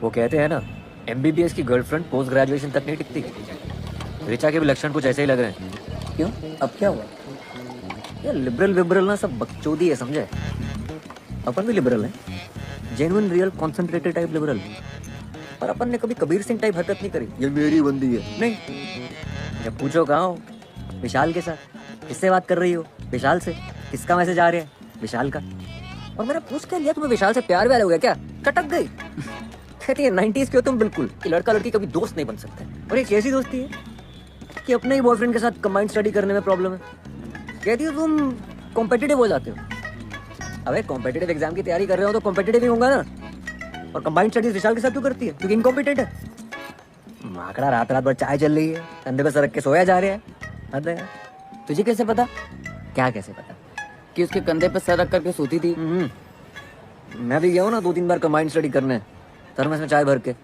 वो कहते हैं ना, एमबीबीएस की गर्लफ्रेंड पोस्ट ग्रेजुएशन तक नहीं टिकती। ऋचा के भी लक्षण कुछ ऐसे ही लग रहे हैं। क्यों, अब क्या हुआ? ये लिबरल विबरल ना सब बकचोदी है, समझे? अपन भी लिबरल है, genuine real concentrated type liberal. पर अपन ने कभी कबीर सिंह टाइप हरकत नहीं करी, ये मेरी बंदी है, नहीं। जब पूछो कहाँ हो, विशाल के साथ। किससे बात कर रही हो? विशाल से। किसका मैसेज आ रहा है? विशाल का। और मैंने पूछ के लिया तुम्हें विशाल से प्यार व्यार हो गया क्या? कटक गई। कहती है 90s के हो तुम बिल्कुल, कि लड़का लड़की कभी दोस्त नहीं बन सकते। और एक ऐसी दोस्ती है कि अपने ही बॉयफ्रेंड के साथ कंबाइंड स्टडी करने में प्रॉब्लम है। कहती हो तुम कॉम्पिटिटिव हो जाते हो। अबे कॉम्पिटिटिव एग्जाम की तैयारी कर रहे हो तो कॉम्पिटिटिव ही होगा ना। और कंबाइंड स्टडीज विशाल के साथ क्यों करती है? क्योंकि इनकॉम्पिटेंट है। माकड़ा रात रात भर चाय चल रही है, कंधे पे सरक के सोया जा रहा है। हद है यार। तुझे कैसे पता क्या कैसे पता कि उसके कंधे पे सर रख करके सोती थी? मैं भी गया हूँ ना 2-3 बार कंबाइंड स्टडी करने, थर्मस में चाय भर के।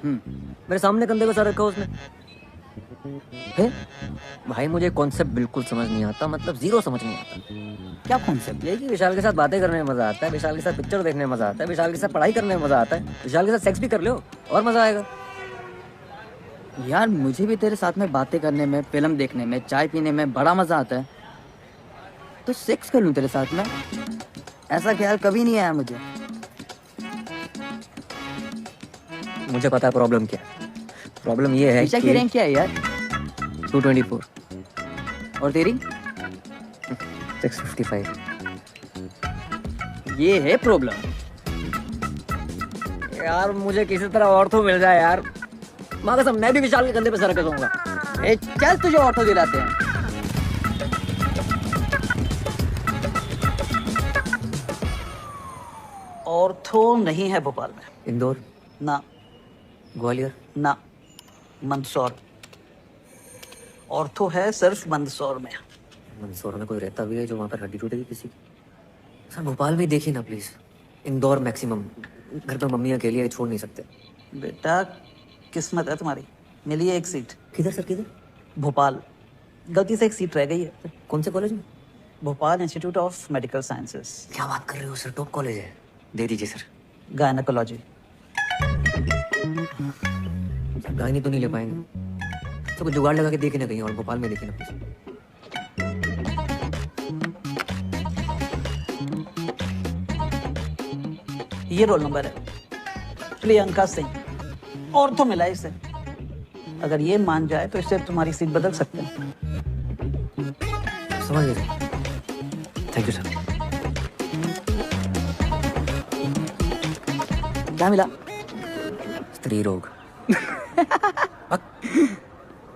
मेरे सामने कंधे पे सर रखा उसने। है भाई, मुझे कॉन्सेप्ट बिल्कुल समझ नहीं आता, मतलब जीरो समझ नहीं आता। क्या कॉन्सेप्ट? ये कि विशाल के साथ बातें करने में मजा आता है, विशाल के साथ पिक्चर देखने में मजा आता है, विशाल के साथ पढ़ाई करने में मजा आता है, विशाल के साथ सेक्स भी कर लो और मजा आएगा। यार मुझे भी तेरे साथ में बातें करने में, फिल्म देखने में, चाय पीने में बड़ा मजा आता है। तो सेक्स कर लूं तेरे साथ में? ऐसा ख्याल कभी नहीं आया मुझे। मुझे पता है प्रॉब्लम क्या है। प्रॉब्लम ये है ऋचा की रैंक क्या है यार? 224 और तेरी? 655। ये है प्रॉब्लम। यार मुझे किसी तरह ऑर्थो मिल जाए यार, माँ कसम मैं भी विशाल के कंधे पे सर रख दूंगा। ए चल तुझे ऑर्थो दिलाते हैं। ऑर्थो नहीं है भोपाल में। इंदौर, ना ग्वालियर, ना, मंदसौर। ऑर्थो है सिर्फ मंदसौर में। मंदसौर में कोई रहता भी है जो वहाँ पर हड्डी टूटेगी किसी की? सर भोपाल में देखिए ना प्लीज, इंदौर मैक्सिमम। घर पे मम्मी अकेली है, छोड़ नहीं सकते। बेटा किस्मत है तुम्हारी, मिली है एक सीट। किधर सर, किधर? भोपाल। गलती से एक सीट रह गई है। कौन से कॉलेज में? Bhopal institute of medical sciences, क्या बात कर रहे हो सर, टॉप कॉलेज है। दे दीजिए सर। गायनेकोलॉजी। गायनी तो नहीं ले पाएंगे, तो कुछ जुगाड़ लगा के देखे ना कहीं और, भोपाल में देखे ना प्लीज। ये रोल नंबर है, प्रियंका सिंह। ऑर्थो मिला है इसे। अगर ये मान जाए तो इससे तुम्हारी सीट बदल सकते हैं। समझ गए, थैंक यू सर। क्या मिला? स्त्री रोग।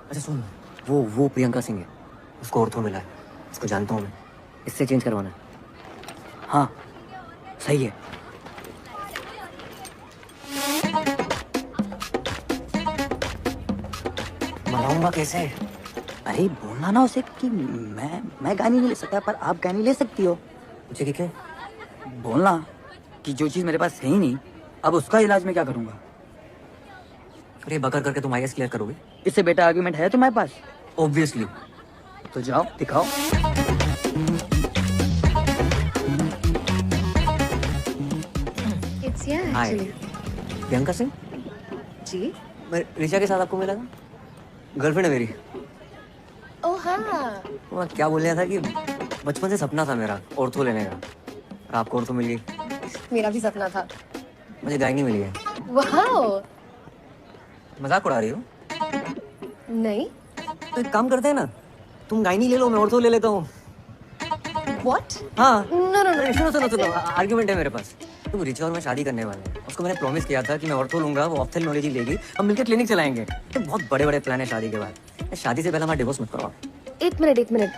अच्छा सुन, वो प्रियंका सिंह है, उसको ऑर्थो मिला है। उसको जानता हूँ मैं, इससे चेंज करवाना है। हाँ सही है। मनाऊंगा कैसे? अरे बोलना ना उसे कि मैं गानी नहीं ले सकता पर आप गानी ले सकती हो। मुझे क्या है? बोलना कि जो चीज मेरे पास है ही नहीं, अब उसका इलाज मैं क्या करूंगा। अरे बकर करके तुम आईएएस क्लियर करोगे? इससे बेटा आर्गुमेंट है तुम्हारे पास? ऑब्वियसली। तो जाओ दिखाओ। It's here hi, actually. Priyanka Singh. जी? मैं ऋचा के साथ आपको मिला था, गर्लफ्रेंड है मेरी। ओह हाँ। मैं क्या बोल रहा था कि बचपन से सपना था मेरा ऑर्थो लेने का, और आपको ऑर्थो मिल गई। मेरा भी सपना था। मुझे गायनी मिली है। वाओ। मजाक उड़ा रही हो? नहीं। तो एक काम करते हैं ना, तुम गायनी ले लो, मैं ऑर्थो ले लेता हूँ। What? हाँ। No no no. सुनो, आर्ग्यूमेंट है मेरे पास। तुम रिचा और मैं शादी करने वाले हैं। उसको मैंने प्रॉमिस किया था कि मैं ऑर्थो लूंगा, वो ऑप्थेल्मोलॉजी लेगी, हम मिलकर क्लिनिक चलाएंगे। तो बहुत बड़े बड़े प्लान है शादी के बाद। शादी से पहले हमारा डिवोर्स मत करवाओ। एक मिनट।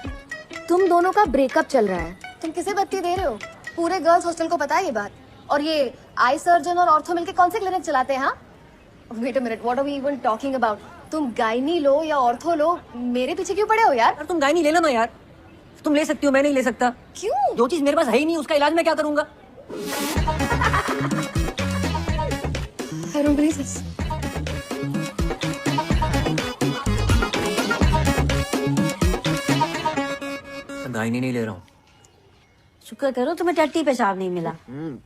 तुम दोनों का ब्रेकअप चल रहा है। तुम किसे बत्ती दे रहे हो? पूरे गर्ल्स हॉस्टल को पता है ये बात। और ये आई सर्जन और ऑर्थो मिलके कौन से क्लिनिक चलाते हैं? हाँ? Wait a minute, what are we even talking about? तुम गायनी लो या ऑर्थो लो, मेरे पीछे क्यों पड़े हो यार? यार तुम गायनी ले लो ना यार, तुम ले सकती हो, मैं नहीं ले सकता। क्यों? जो चीज मेरे पास है ही नहीं उसका इलाज मैं क्या करूंगा? I don't believe this. Gynae नहीं ले रहा हूँ, शुक्र करो तुम्हें टट्टी पेशाब नहीं मिला।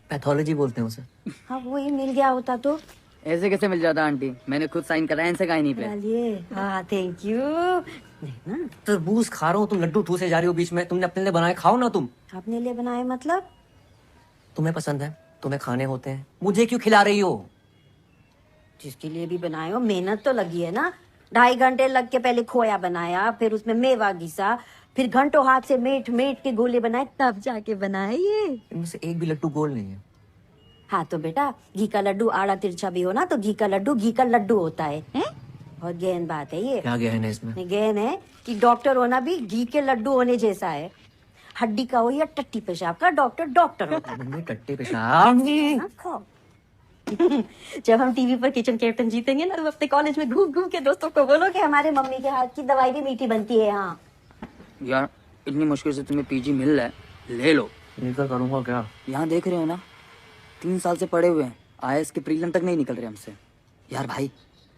पैथोलॉजी बोलते हैं उसे। हाँ वही मिल गया होता तो। ऐसे कैसे मिल जाता आंटी, मैंने खुद साइन कराया इनसे कहीं नहीं पे। चलिए हाँ थैंक यू। ना तरबूज खा रहा हूँ, तुम लड्डू ठूसे जा रही हो बीच में। तुमने अपने लिए बनाए, खाओ ना तुम। अपने लिए बनाए मतलब? तुम्हें पसंद है, तुम्हें खाने होते हैं, मुझे क्यों खिला रही हो? जिसके लिए भी बनाए हो मेहनत तो लगी है ना। 2.5 घंटे लग के पहले खोया बनाया, फिर उसमें मेवा घिसा, फिर घंटों हाथ से मेट मेट के गोले बनाए, तब जाके बनाए ये। इनमें से एक भी लड्डू गोल नहीं है। हाँ तो बेटा घी का लड्डू आड़ा तिरछा भी हो ना तो घी का लड्डू होता है, हैं? बहुत गहन बात है ये। क्या गहन है इसमें? गहन है कि डॉक्टर होना भी घी के लड्डू होने जैसा है। हड्डी का हो या टट्टी पेशाब का, डॉक्टर होता है। मम्मी टट्टे पेशाब। हाँ, खाओ। जब हम टीवी पर किचन कैप्टन जीतेंगे ना, तो अपने कॉलेज में घूम घूम के दोस्तों को बोलो कि हमारे मम्मी के हाथ की दवाई भी मीठी बनती है। हाँ यार इतनी मुश्किल से तुम्हें पीजी मिल रहा है, ले लो। निकल करूंगा क्या? यहाँ देख रहे हो ना, 3 साल से पड़े हुए हैं, आईएएस के प्रीलिम तक नहीं निकल रहे हमसे। यार भाई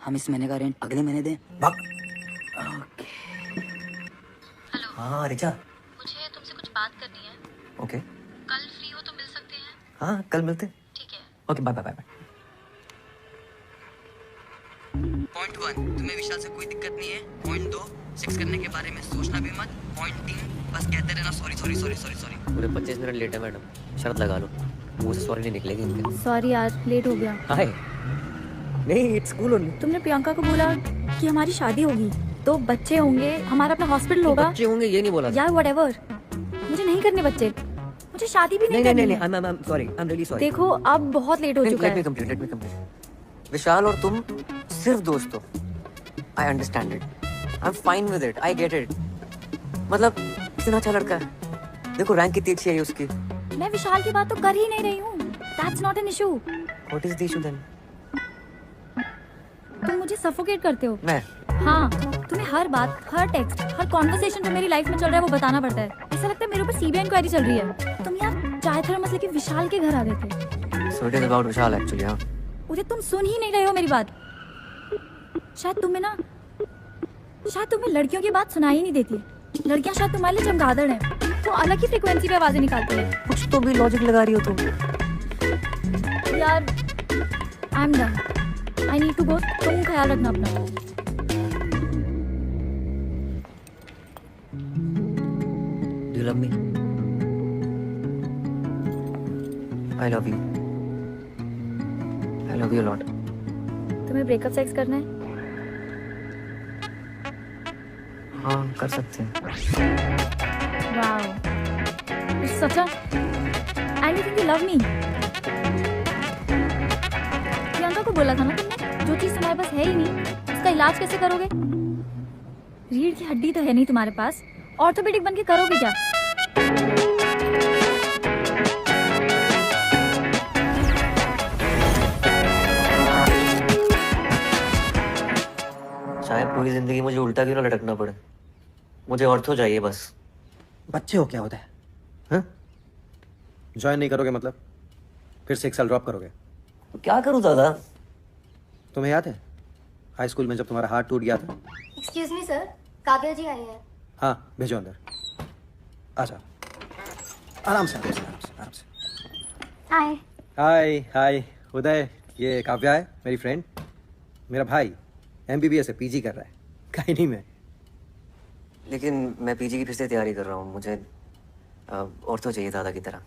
हम इस महीने का रेंट अगले महीने दें। हाँ रिचा, मुझे तुमसे कुछ बात करनी है। ओके। कल फ्री हो तो मिल सकते हैं? हाँ कल मिलते। ठीक है। Okay bye bye bye. Point 1, तुम्हें विशाल से कोई दिक्कत नहीं है। पॉइंट 2, सेक्स करने के बारे में सोचना भी मत। पॉइंट 3, बस कहते रहना sorry sorry sorry sorry sorry. पूरे 25 मिनट लेट है मैडम, शर्त लगा लो, मुंह से सॉरी नहीं निकलेगी इनके। सॉरी यार लेट हो गया। हाय नहीं, इट्स कूल ओनली। तुमने प्रियंका को बोला कि हमारी शादी होगी तो बच्चे होंगे, हमारा अपना हॉस्पिटल होगा। बच्चे होंगे ये नहीं बोला। यार व्हाटएवर, मुझे नहीं करने बच्चे, मुझे शादी भी नहीं करनी है। I am sorry, I am really sorry. देखो अब बहुत लेट हो चुका लेट मी है। कंप्लीट। विशाल और तुम सिर्फ दोस्त हो। I understand it, I am fine with it, I get it. मतलब इतना अच्छा लड़का है, देखो रैंक कितनी अच्छी है उसकी। मैं विशाल की बात तो कर ही नहीं रही हूँ। That's not an issue. What is the issue then? तुम मुझे सफोकेट करते हो। मैं? हाँ, तुम्हें हर बात, हर टेक्स्ट, हर कॉन्वर्सेशन जो मेरी लाइफ में चल रहा है वो बताना पड़ता है। ऐसा लगता है मेरे ऊपर सीबीआई इंक्वायरी चल रही है। तुम यार चाय थर्मस लेके विशाल के घर आ गए थे। So it is about Vishal actually. हाँ उसे तुम सुन ही नहीं रहे हो मेरी बात। शायद तुम्हें लड़कियों की बात सुनाई नहीं देती। लड़कियां शायद तुम्हारे लिए चमगादड़ हैं, तो अलग ही फ्रीक्वेंसी पे आवाजें निकालती हैं। कुछ तो भी लॉजिक लगा रही हो तुम। यार I am done, I need to go. तुम ख्याल रखना अपना। Do you love me? I love you. I love you a lot. तुम्हें ब्रेकअप सेक्स करना है? हाँ कर सकते हैं। Wow, it's such a and you think you love me. Priyanka को बोला था ना तुमने, जो चीज तुम्हारे पास है ही नहीं उसका इलाज कैसे करोगे? रीढ़ की हड्डी तो है नहीं तुम्हारे पास, ऑर्थोपेडिक बन के करोगे क्या? शायद पूरी जिंदगी मुझे उल्टा क्यों ना लटकना पड़े, मुझे ऑर्थो चाहिए बस। बच्चे हो क्या होता है? हाँ? ज्वाइन नहीं करोगे मतलब फिर से 1 साल ड्रॉप करोगे? तो क्या करूँ दादा? तुम्हें याद है हाई स्कूल में जब तुम्हारा हाथ टूट गया था? एक्सक्यूज मी सर, काव्या जी आई हैं। हाँ भेजो अंदर। आ जाओ, आराम से आराम से आराम से आराम से। हाय। हाय हाय उदय, ये काव्या है मेरी फ्रेंड। मेरा भाई MBBS से PG कर रहा है गायनी में। लेकिन मैं पीजी की फिर से तैयारी कर रहा हूँ, मुझे ऑर्थो चाहिए दादा की तरह।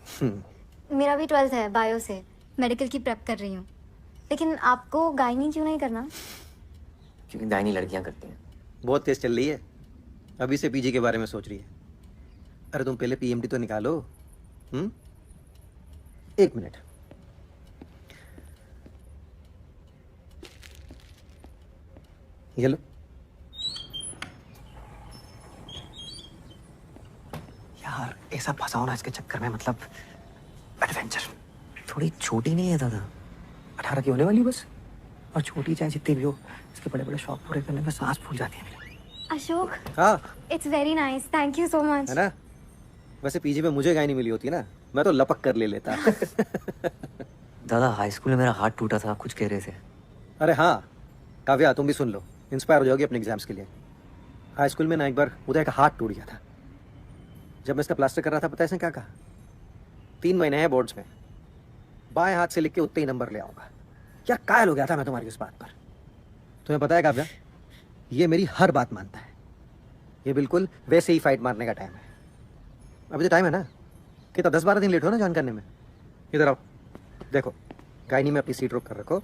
मेरा भी 12th है, बायो से मेडिकल की प्रेप कर रही हूँ। लेकिन आपको गायनी क्यों नहीं करना? क्योंकि गायनी लड़कियाँ करती हैं। बहुत तेज चल रही है, अभी से PG के बारे में सोच रही है। अरे तुम पहले PMT तो निकालो। 1 मिनट। ये लो। यार ऐसा फंसाओ ना इसके चक्कर में, मतलब एडवेंचर। थोड़ी छोटी नहीं है दादा? 18 की होने वाली बस, और छोटी चाहे जितनी भी हो, इसके बड़े बड़े शौक पूरे करने में सांस फूल जाती है मेरी। अशोक, हाँ it's very nice, thank you so much. है ना? वैसे PG में मुझे गाय नहीं मिली होती ना, मैं तो लपक कर ले लेता। दादा हाई स्कूल में मेरा हाथ टूटा था, कुछ कह रहे थे। अरे हाँ काव्या, तुम भी सुन लो, इंस्पायर हो जाओगी अपने एग्जाम्स के लिए। हाई स्कूल में ना एक बार उदय का हाथ टूट गया था। जब मैं इसका प्लास्टर कर रहा था, पता है इसने क्या कहा? 3 महीने हैं बोर्ड्स में, बाएं हाथ से लिख के उतने ही नंबर ले आऊंगा। क्या कायल हो गया था मैं तुम्हारी उस बात पर। तुम्हें पता है काव्या, ये मेरी हर बात मानता है। ये बिल्कुल वैसे ही फाइट मारने का टाइम है। अभी तो टाइम है ना, कितना 10-12 दिन लेट हो ना ज्वाइन करने में। इधर आओ, देखो गायनी में अपनी सीट रोक कर रखो,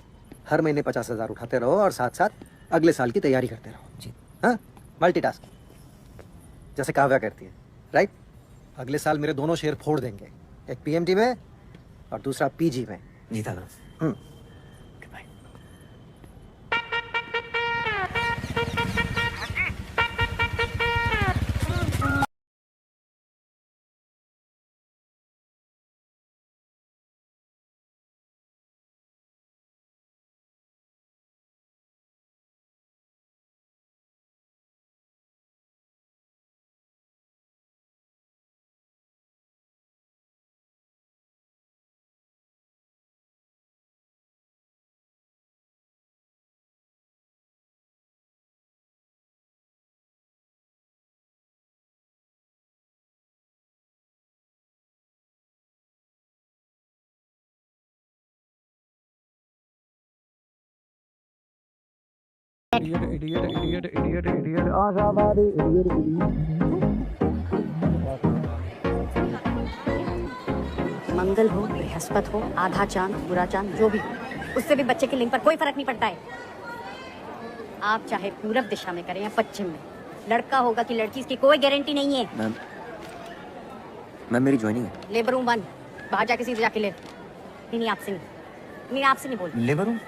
हर महीने 50,000 उठाते रहो और साथ साथ अगले साल की तैयारी करते रहो जी। हाँ, मल्टीटास्क जैसे काव्या करती है, राइट। अगले साल मेरे दोनों शेयर फोड़ देंगे, एक पीएमटी में और दूसरा पीजी में। जी दादा। मंगल हो, बृहस्पति हो, आधा चांद, बुरा चांद, जो भी हो, उससे भी बच्चे की लिंग पर कोई फर्क नहीं पड़ता है। आप चाहे पूरब दिशा में करें या पश्चिम में, लड़का होगा कि लड़की, इसकी कोई गारंटी नहीं है। मैम मेरी ज्वाइनिंग है। लेबर रूम 1, बाहर जाके सीधे जाके ले। नहीं आपसे नहीं, नहीं आपसे नहीं बोल। Labour room?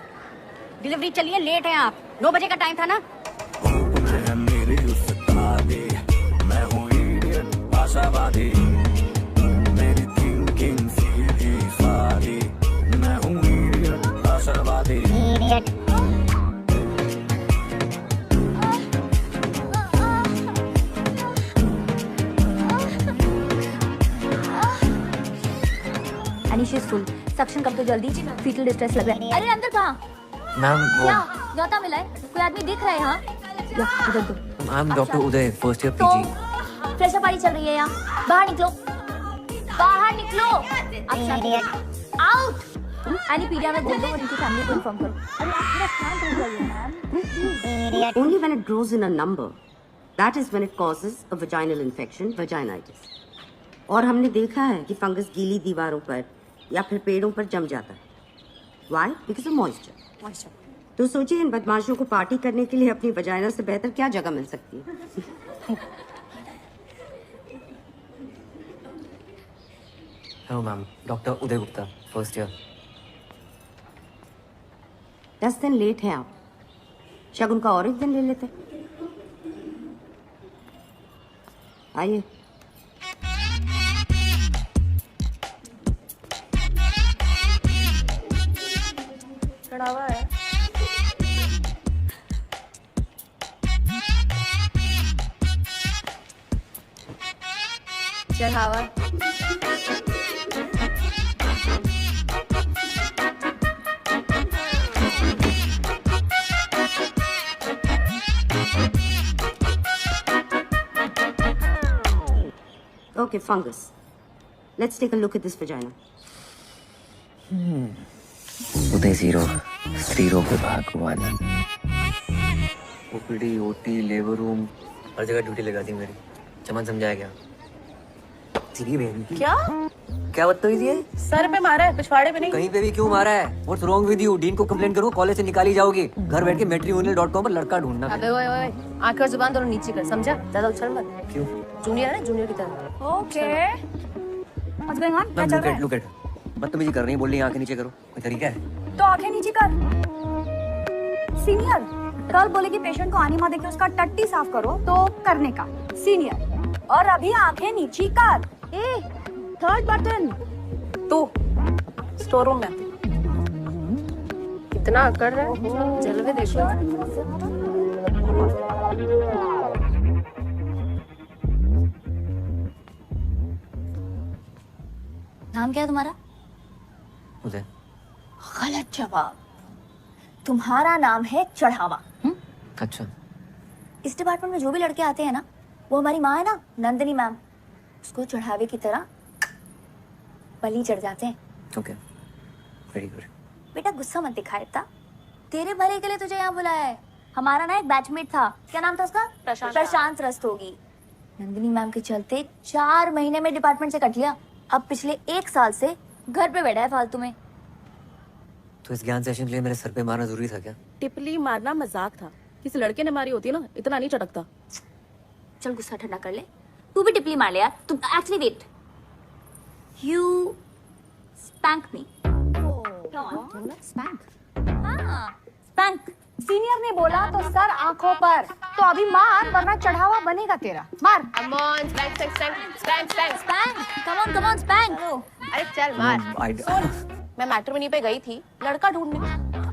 डिलीवरी चलिए, लेट है आप। 9 बजे का टाइम था ना। अनिश इज फुल, सक्शन कर दो जल्दी, फीटल डिस्ट्रेस लग रहा है। अरे अंदर कहाँ? मैम वो क्या न्योता मिला है? कोई आदमी दिख रहा है यहाँ? इधर दो। मैम डॉक्टर उदय, फर्स्ट ईयर तो पीजी। फ्रेशर पार्टी चल रही है यहाँ, बाहर निकलो, बाहर निकलो। आउट। एनी पीडिया में बोल दो और इनकी फैमिली को इन्फॉर्म करो। अरे आप थोड़ा शांत हो जाइए ma'am. Only when it grows in a number, that is when it causes a vaginal infection, vaginitis. और हमने देखा है कि फंगस गीली दीवारों पर या फिर पेड़ों पर जम जाता है। Why? Because of moisture. तो सोचिए, इन बदमाशों को पार्टी करने के लिए अपनी वजाइना से बेहतर क्या जगह मिल सकती है। हेलो मैम, डॉक्टर उदय गुप्ता, फर्स्ट ईयर। 10 दिन लेट है आप, शगुन का और एक दिन ले लेते। आइए। चढ़ावा है। चढ़ावा। Okay, fungus. Let's take a look at this vagina. उदय 0, स्त्री रोग विभाग 1। ओपीडी, ओटी, लेबर रूम, हर जगह ड्यूटी लगा दी मेरी। चमन समझाया क्या? सीधी बेबी। क्या? क्या बदतमीजी है? सर पे मारा है, पिछवाड़े पे नहीं। कहीं पे भी क्यों मारा है? What's wrong with you? Dean को कंप्लेंट करो, कॉलेज से निकाली जाओगी। घर बैठ के matrimonial.com पर लड़का ढूंढना। अबे ओए ओए, आंखें और जुबान दोनों नीचे कर, समझा? ज्यादा उछल मत। क्यों? जूनियर है ना, जूनियर की तरह। ओके। What's going on? क्या चल रहा है? look at. बदतमीजी कर रही है, बोल रही है आंखें नीचे करो। कोई तरीका है? तो आंखें नीचे कर। सीनियर, कल बोले कि पेशेंट को आनिमा देके उसका टट्टी साफ करो, तो करने का। सीनियर, और अभी आंखें नीचे कर। ए, थर्ड बटन। तू स्टोर रूम में कितना अकड़ रहा है, जलवे देखो। नाम क्या है तुम्हारा? उदय। गलत जवाब। तुम्हारा नाम है चढ़ावा। अच्छा। इस डिपार्टमेंट में जो भी लड़के आते हैं ना, वो हमारी माँ है ना, नंदिनी मैम, उसको चढ़ावे की तरह बलि चढ़ जाते हैं। Okay, very good. बेटा गुस्सा मत दिखा इतना, तेरे भले के लिए तुझे यहाँ बुलाया है। हमारा ना एक बैचमेट था, क्या नाम था उसका? प्रशांत रस्तोगी। नंदिनी मैम के चलते 4 महीने में डिपार्टमेंट से कट लिया। अब पिछले 1 साल से घर पे बैठा है फालतू में। तो इस ज्ञान सेशन के लिए मेरे सर पे मारना जरूरी था क्या? टिपली मारना मजाक था, किसी लड़के ने मारी होती ना इतना नहीं चटकता। चल गुस्सा ठंडा कर ले, तू भी टिपली मार ले यार। तुम actually wait, you spank me. Spank. Spank. Senior ने बोला तो सर आंखों पर, तो अभी मार वरना चढ़ावा बनेगा तेरा। मार। Come on come on spank. अरे चल मार। I- मैं मैट्रिमोनी पे गई थी लड़का ढूंढने,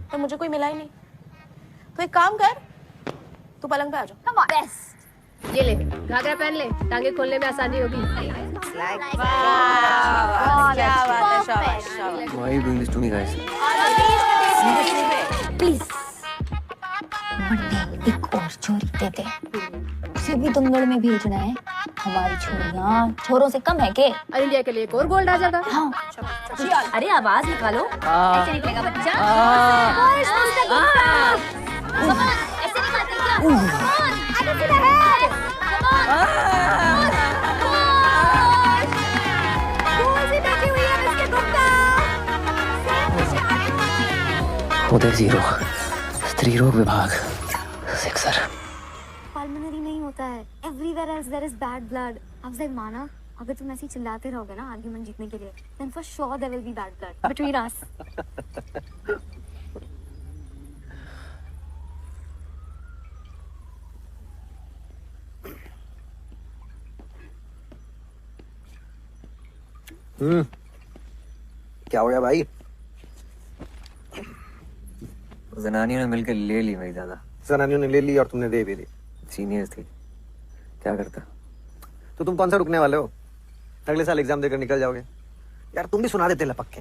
पर मुझे कोई मिला ही नहीं। तो एक काम कर, तू पलंग पे आ जा। Come on. बेस्ट। ये ले, घाघरा पहन ले, टांगे खोलने में आसानी होगी। Why are you doing this to me, guys? Please Monday एक और छोरी दे दे, उसे भी दंगल में भेजना है। हमारी छोरियां छोरों से कम है के? और इंडिया के लिए एक और गोल्ड आ जाता। हाँ। अरे आवाज निकालो, ऐसे निकलेगा बच्चा। ऐसे निकालते क्या? Come on, आगे सीधा है। Come on। कौन सी बैठी हुई है इसके गुप्ता? उदय जीरो, स्त्री रोग विभाग, सिक्सर। पल्मोनरी नहीं होता है, everywhere else there is bad blood. Afzal माना, अगर तुम ऐसे ही चिल्लाते रहोगे ना आर्गुमेंट जीतने के लिए, then for sure there will be bad blood between us. क्या हो गया भाई? जनानियों ने मिलकर ले ली मेरी दादा। जनानियों ने ले ली और तुमने दे भी दी। सीनियर्स थी, क्या करता। तो तुम कौन सा रुकने वाले हो? अगले साल एग्जाम देकर निकल जाओगे। यार तुम भी सुना देते लपक के।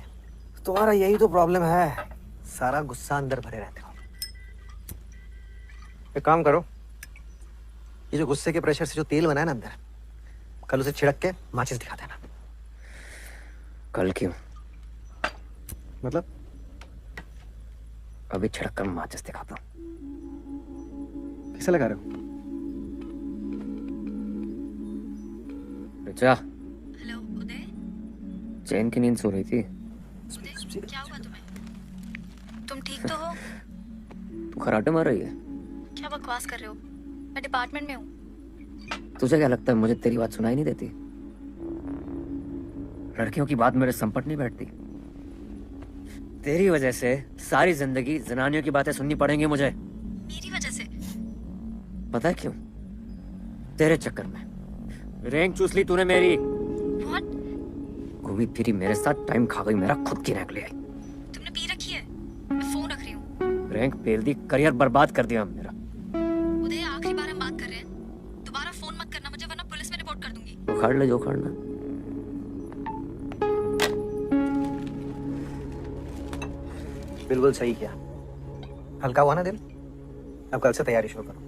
तुम्हारा यही तो प्रॉब्लम है, सारा गुस्सा अंदर भरे रहते हो। एक काम करो, ये जो गुस्से के प्रेशर से जो तेल बना है ना अंदर, कल उसे छिड़क के माचिस दिखा देना। कल क्यों? मतलब अभी छिड़क कर माचिस दिखाता हूँ। कैसे लगा रहे हो? रिचा, हेलो उदय, चैन की नींद सो रही थी। उदय क्या हुआ तुम्हें? तुम ठीक तो हो? तू खराटे मार रही है? क्या बकवास कर रहे हो? मैं डिपार्टमेंट में हूँ। तुझे क्या लगता है मुझे तेरी बात सुनाई नहीं देती? लड़कियों की बात मेरे संपट नहीं बैठती। तेरी वजह से सारी जिंदगी जनानियों की बातें सुननी पड़ेंगी मुझे। मेरी वजह से? पता है क्यों? तेरे चक्कर में रैंक चूस ली तूने मेरी। What? घूमी फिरी मेरे साथ टाइम खा गई मेरा, खुद की रैंक ले आई। तुमने पी रखी है? मैं फोन रख रही हूँ। रैंक फेल दी, करियर बर्बाद कर दिया मेरा। उदय आखिरी बार हम बात कर रहे हैं, दोबारा फोन मत करना मुझे वरना पुलिस में रिपोर्ट कर दूंगी। उखाड़ ले जो उखाड़ना। बिल्कुल सही किया। हल्का हुआ ना दिल? अब कल से तैयारी शुरू करो।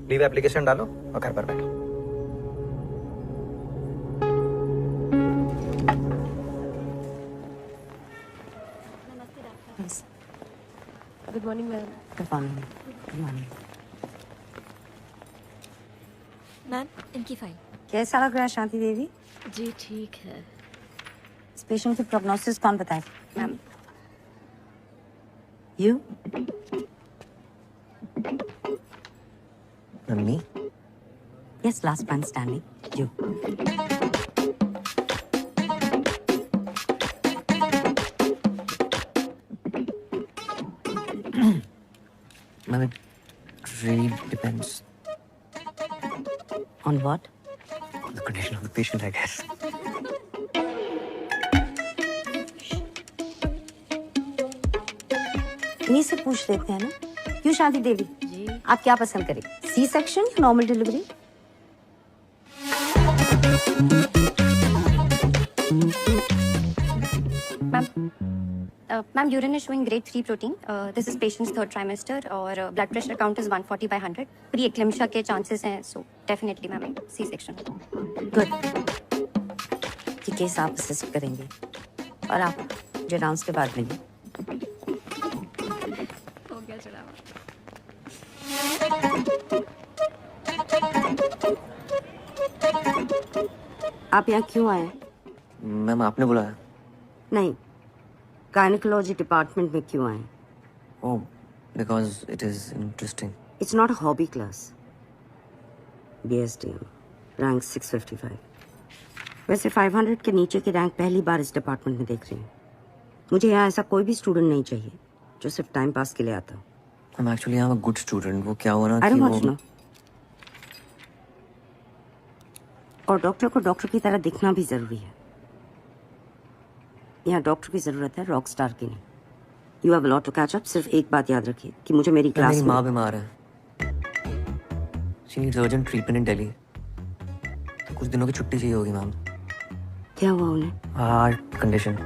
लीव एप्लीकेशन डालो और घर पर बैठो। Good morning ma'am. Good morning. Ma'am इनकी फाइल। कैसा लग रहा है शांति देवी? जी ठीक है। इस पेशेंट की प्रोग्नोसिस कौन बताए? Ma'am you? Mummy, yes, last man standing. You? Ma'am, it really depends on what? on the condition of the patient, I guess. इन्हीं से पूछ लेते हैं ना। क्यों शांति देवी जी, आप क्या पसंद करें, सी सेक्शन या normal delivery? Ma'am, urine is showing grade 3 protein. This is patient's third trimester और blood pressure count is 140/100. Pre-eclampsia के chances हैं, so definitely ma'am C-section. Good. ये केस आप असिस्ट करेंगे। और आप जो डांस के बाद में हो गया चढ़ावा। आप यहाँ क्यों आए? मैम आपने बुलाया? नहीं, गायनेकोलॉजी डिपार्टमेंट में क्यों आए? Oh, because it is interesting. It's not a hobby class. BSDM, rank 655। वैसे 500 के नीचे की रैंक पहली बार इस डिपार्टमेंट में देख रही हूँ। मुझे यहाँ ऐसा कोई भी स्टूडेंट नहीं चाहिए जो सिर्फ टाइम पास के लिए आता हो। I'm actually I'm a good student। वो क्या हुआ ना I कि don't want वो to know। और डॉक्टर को डॉक्टर की तरह दिखना भी जरूरी है। यहाँ डॉक्टर की जरूरत है, रॉक स्टार की नहीं। You have a lot to catch up. सिर्फ एक बात याद रखिए कि मुझे मेरी क्लास मेरी माँ बीमार है। She needs urgent treatment in Delhi। तो कुछ दिनों की छुट्टी चाहिए होगी मैम। क्या हुआ उन्हें? Heart condition,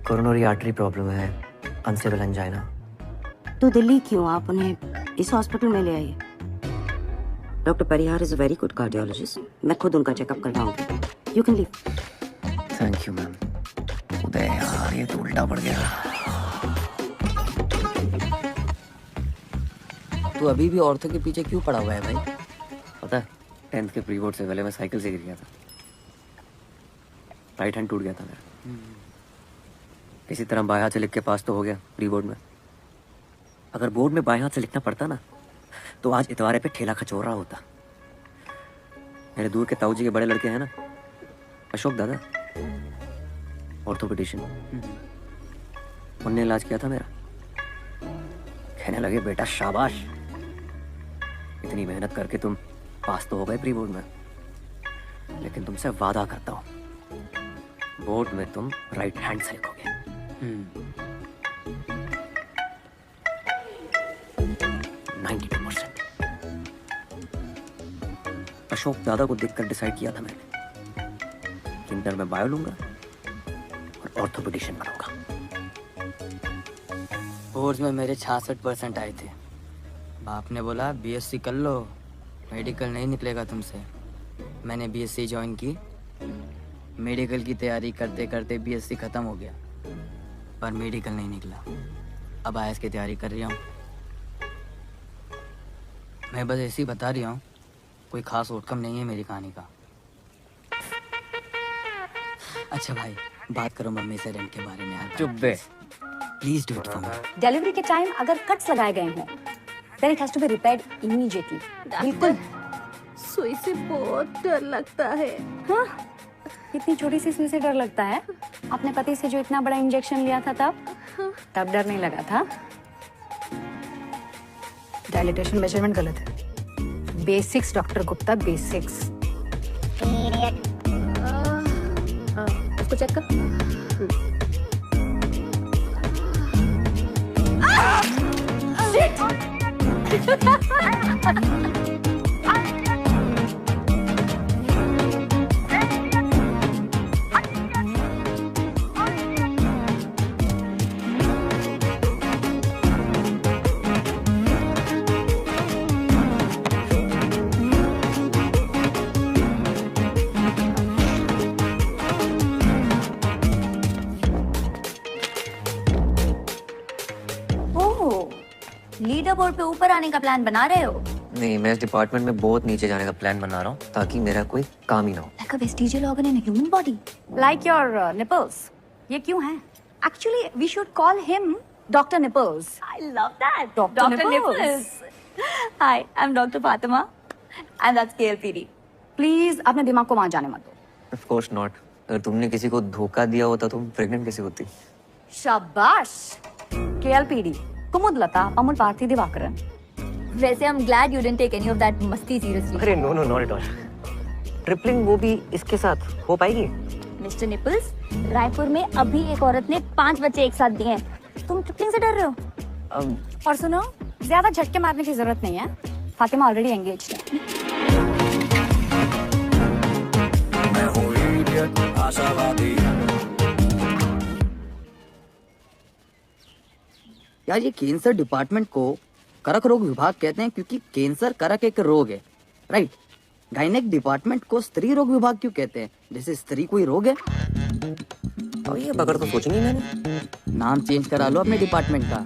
coronary artery problem है, अनस्टेबल एंजाइना। तो दिल्ली क्यों? आप उन्हें इस हॉस्पिटल में ले आइए। Doctor Parihar is a very good cardiologist. मैं खुद उनका चेकअप करवाऊंगी। You can leave. Thank you ma'am. Uday यार ये तो उल्टा पड़ गया। तू अभी भी औरतों के पीछे क्यों पड़ा हुआ है भाई? पता है 10th के प्री बोर्ड से पहले मैं साइकिल से गिर गया था। राइट हैंड टूट गया था मेरा। किसी तरह बाएं हाथ से लिख के पास तो हो गया प्री बोर्ड में। अगर बोर्ड में बाएं हाथ से लिखना पड़ता ना तो आज इतवारे पे ठेला खचोर रहा होता। मेरे दूर के ताऊ जी के बड़े लड़के हैं ना, अशोक दादा, ऑर्थोपेडिशियन, उनने इलाज किया था मेरा। कहने लगे बेटा शाबाश, इतनी मेहनत करके तुम पास तो हो गए प्री बोर्ड में, लेकिन तुमसे वादा करता हूं बोर्ड में तुम राइट हैंड से लिखोगे। 92%। अशोक दादा को देखकर डिसाइड किया था मैंने कि इंटर में बायो लूंगा और ऑर्थोपेडिशियन बनूंगा। बोर्ड्स में मेरे 66% आए थे। बाप ने बोला BSc कर लो, मेडिकल नहीं निकलेगा तुमसे। मैंने BSc ज्वाइन की। मेडिकल की तैयारी करते करते BSc ख़त्म हो गया, पर मेडिकल नहीं निकला। अब IAS की तैयारी कर रही हूँ। मैं बस ऐसे ही बता रही हूँ, कोई खास आउटकम नहीं है मेरी कहानी का। अच्छा भाई, बात करो मम्मी से रेंट के बारे में यार। चुप बे। Please do it for me. Delivery के टाइम अगर कट्स लगाए गए हों then it has to be repaired immediately। बिल्कुल। सुई से बहुत डर लगता है। हाँ, इतनी छोटी सी सुई से डर लगता है? अपने पति से जो इतना बड़ा इंजेक्शन लिया था तब डर नहीं लगा था? डायलिटेशन मेजरमेंट गलत है। Basics doctor Gupta, basics. उसको चेक कर। लीडर बोर्ड पे ऊपर आने का प्लान बना रहे हो? नहीं, मैं इस डिपार्टमेंट में बहुत नीचे जाने का प्लान बना रहा हूँ ताकि मेरा कोई काम ही ना हो। Like a vestigial organ in a human body. Like your nipples. ये क्यों है? Actually, we should call him Dr. Nipples. I love that. Dr. Nipples. Hi, I'm Dr. Fatima, and that's KLPD. Please, अपने दिमाग को वहाँ जाने मत दो। Of course not। अगर तुमने किसी को धोखा दिया होता तो तुम प्रेग्नेंट कैसे होती? शाबाश। KLPD. कुमुदलता, अमूल पार्थी दिवाकरन। वैसे I'm glad you didn't take any of that मस्ती seriously. अरे no no not at all. Tripling वो भी इसके साथ हो पाएगी? मिस्टर निपल्स, रायपुर में अभी एक औरत ने 5 बच्चे एक साथ दिए हैं। तुम ट्रिपलिंग से डर रहे हो? और सुनो, ज्यादा झटके मारने की जरूरत नहीं है। फातिमा ऑलरेडी एंगेज्ड है। यार ये कैंसर डिपार्टमेंट को करक रोग विभाग कहते हैं क्योंकि कैंसर करक एक रोग है, राइट? गायनेक डिपार्टमेंट को स्त्री रोग विभाग क्यों कहते हैं? जैसे स्त्री कोई रोग है। और ये बगैर तो सोचेंगे मैंने। नाम चेंज करा लो अपने डिपार्टमेंट का।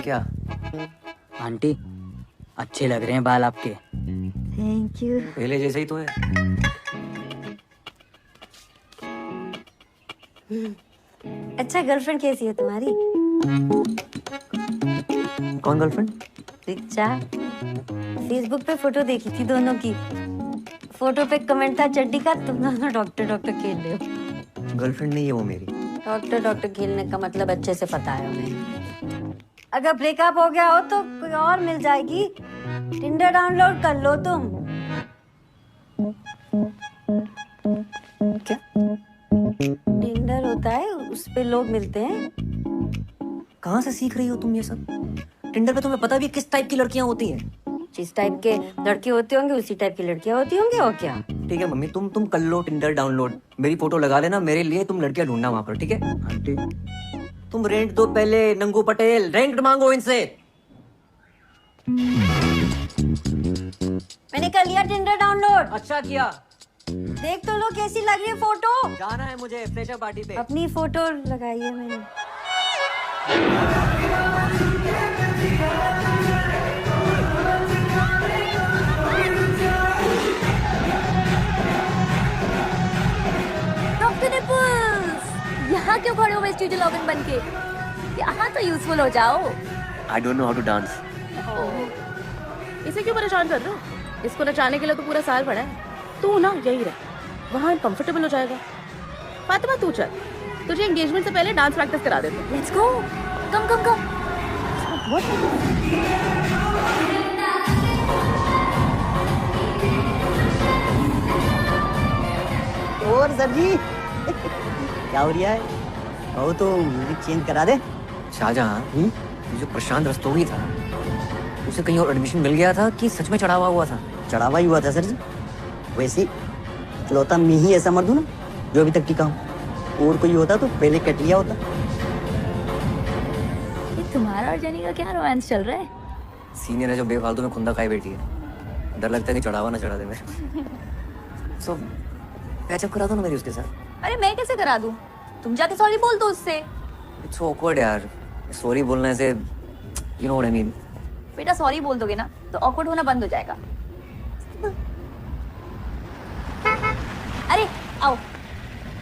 क्या आंटी, अच्छे लग रहे हैं बाल आपके। Thank you. पहले जैसे ही तो है। अच्छा, गर्लफ्रेंड कैसी है तुम्हारी? कौन गर्लफ्रेंड? रिचा। फेसबुक पे फोटो देखी थी दोनों की। फोटो पे कमेंट था चड्डी का, तुम दोनों डॉक्टर डॉक्टर खेल रहे हो। गर्लफ्रेंड नहीं है वो मेरी। डॉक्टर डॉक्टर खेलने का मतलब अच्छे से पता है उन्हें। अगर ब्रेकअप हो गया हो तो कोई और मिल जाएगी। टिंडर डाउनलोड कर लो तुम। क्या? टिंडर होता है, उस पे लोग मिलते हैं। कहाँ से सीख रही हो तुम ये सब? टिंडर पे तुम्हें पता भी है किस टाइप की लड़कियां होती हैं? जिस टाइप के लड़के होते होंगे उसी टाइप की लड़कियां होती होंगी, और क्या। ठीक है मम्मी, तुम कर लो टिंडर डाउनलोड, मेरी फोटो लगा लेना, मेरे लिए तुम लड़कियां ढूंढना वहां पर, ठीक है? आंटी, तुम रेंट दो पहले, नंगू पटेल, रेंट मांगो इनसे। मैंने कर लिया टिंडर डाउनलोड। अच्छा किया। देख तो लो कैसी लग रही है फोटो। जाना है मुझे फ्रेशर पार्टी पे। अपनी फोटो लगाई है मैंने। डॉक्टर निपुल्स, यहाँ क्यों खड़े हो स्टूडियो लॉगिन बन के? यहाँ तो यूजफुल हो जाओ। I don't know how to dance. इसे क्यों परेशान कर रहे हो? इसको नचाने के लिए तो पूरा साल पड़ा है। तू ना यही रह, वहाँ कंफर्टेबल हो जाएगा। फातिमा तू चल, तुझे एंगेजमेंट से पहले डांस प्रैक्टिस करा देते हैं। लेट्स गो, कम कम कम। और सर जी क्या हो रहा है? कहो तो म्यूजिक चेंज करा दे। शाहजहां, ये जो प्रशांत रस्तोगी था, उसे कहीं और एडमिशन मिल गया था कि सच में चढ़ावा हुआ था? चढ़ावा ही हुआ था सर जी। वैसे इकलौता मैं ही ऐसा मर्द हूं ना जो अभी तक टिका हूं। और कोई होता तो पहले कट लिया होता। ये तुम्हारा और जेनी का क्या रोमांस चल रहा है? सीनियर है जो बेफालतू में खुंदा खाई बैठी है। डर लगता है कि चढ़ावा ना चढ़ा दे मेरे। सो पैचअप करा दो ना मेरी उसके साथ। अरे मैं कैसे करा दूं? तुम जाके सॉरी बोल दो उससे। इट्स ऑकवर्ड यार, सॉरी बोलने से, you know what I mean. बेटा सॉरी बोल दोगे ना तो ऑकवर्ड होना बंद हो जाएगा। अरे आओ।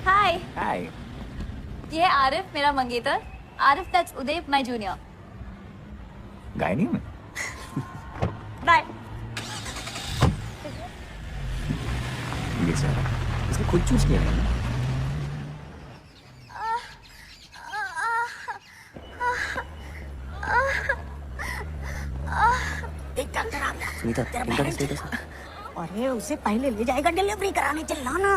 हाय। हाय। ये है आरिफ, मेरा मंगेतर। Arif, that's Uday, my junior. Gynae में बाय। ये सर इसने खुद चूज किया है। एक डॉक्टर आ गया। सुनीता, इनका क्या स्टेटस है? अरे उसे पहले ले जाएगा डिलीवरी कराने, चिल्ला ना।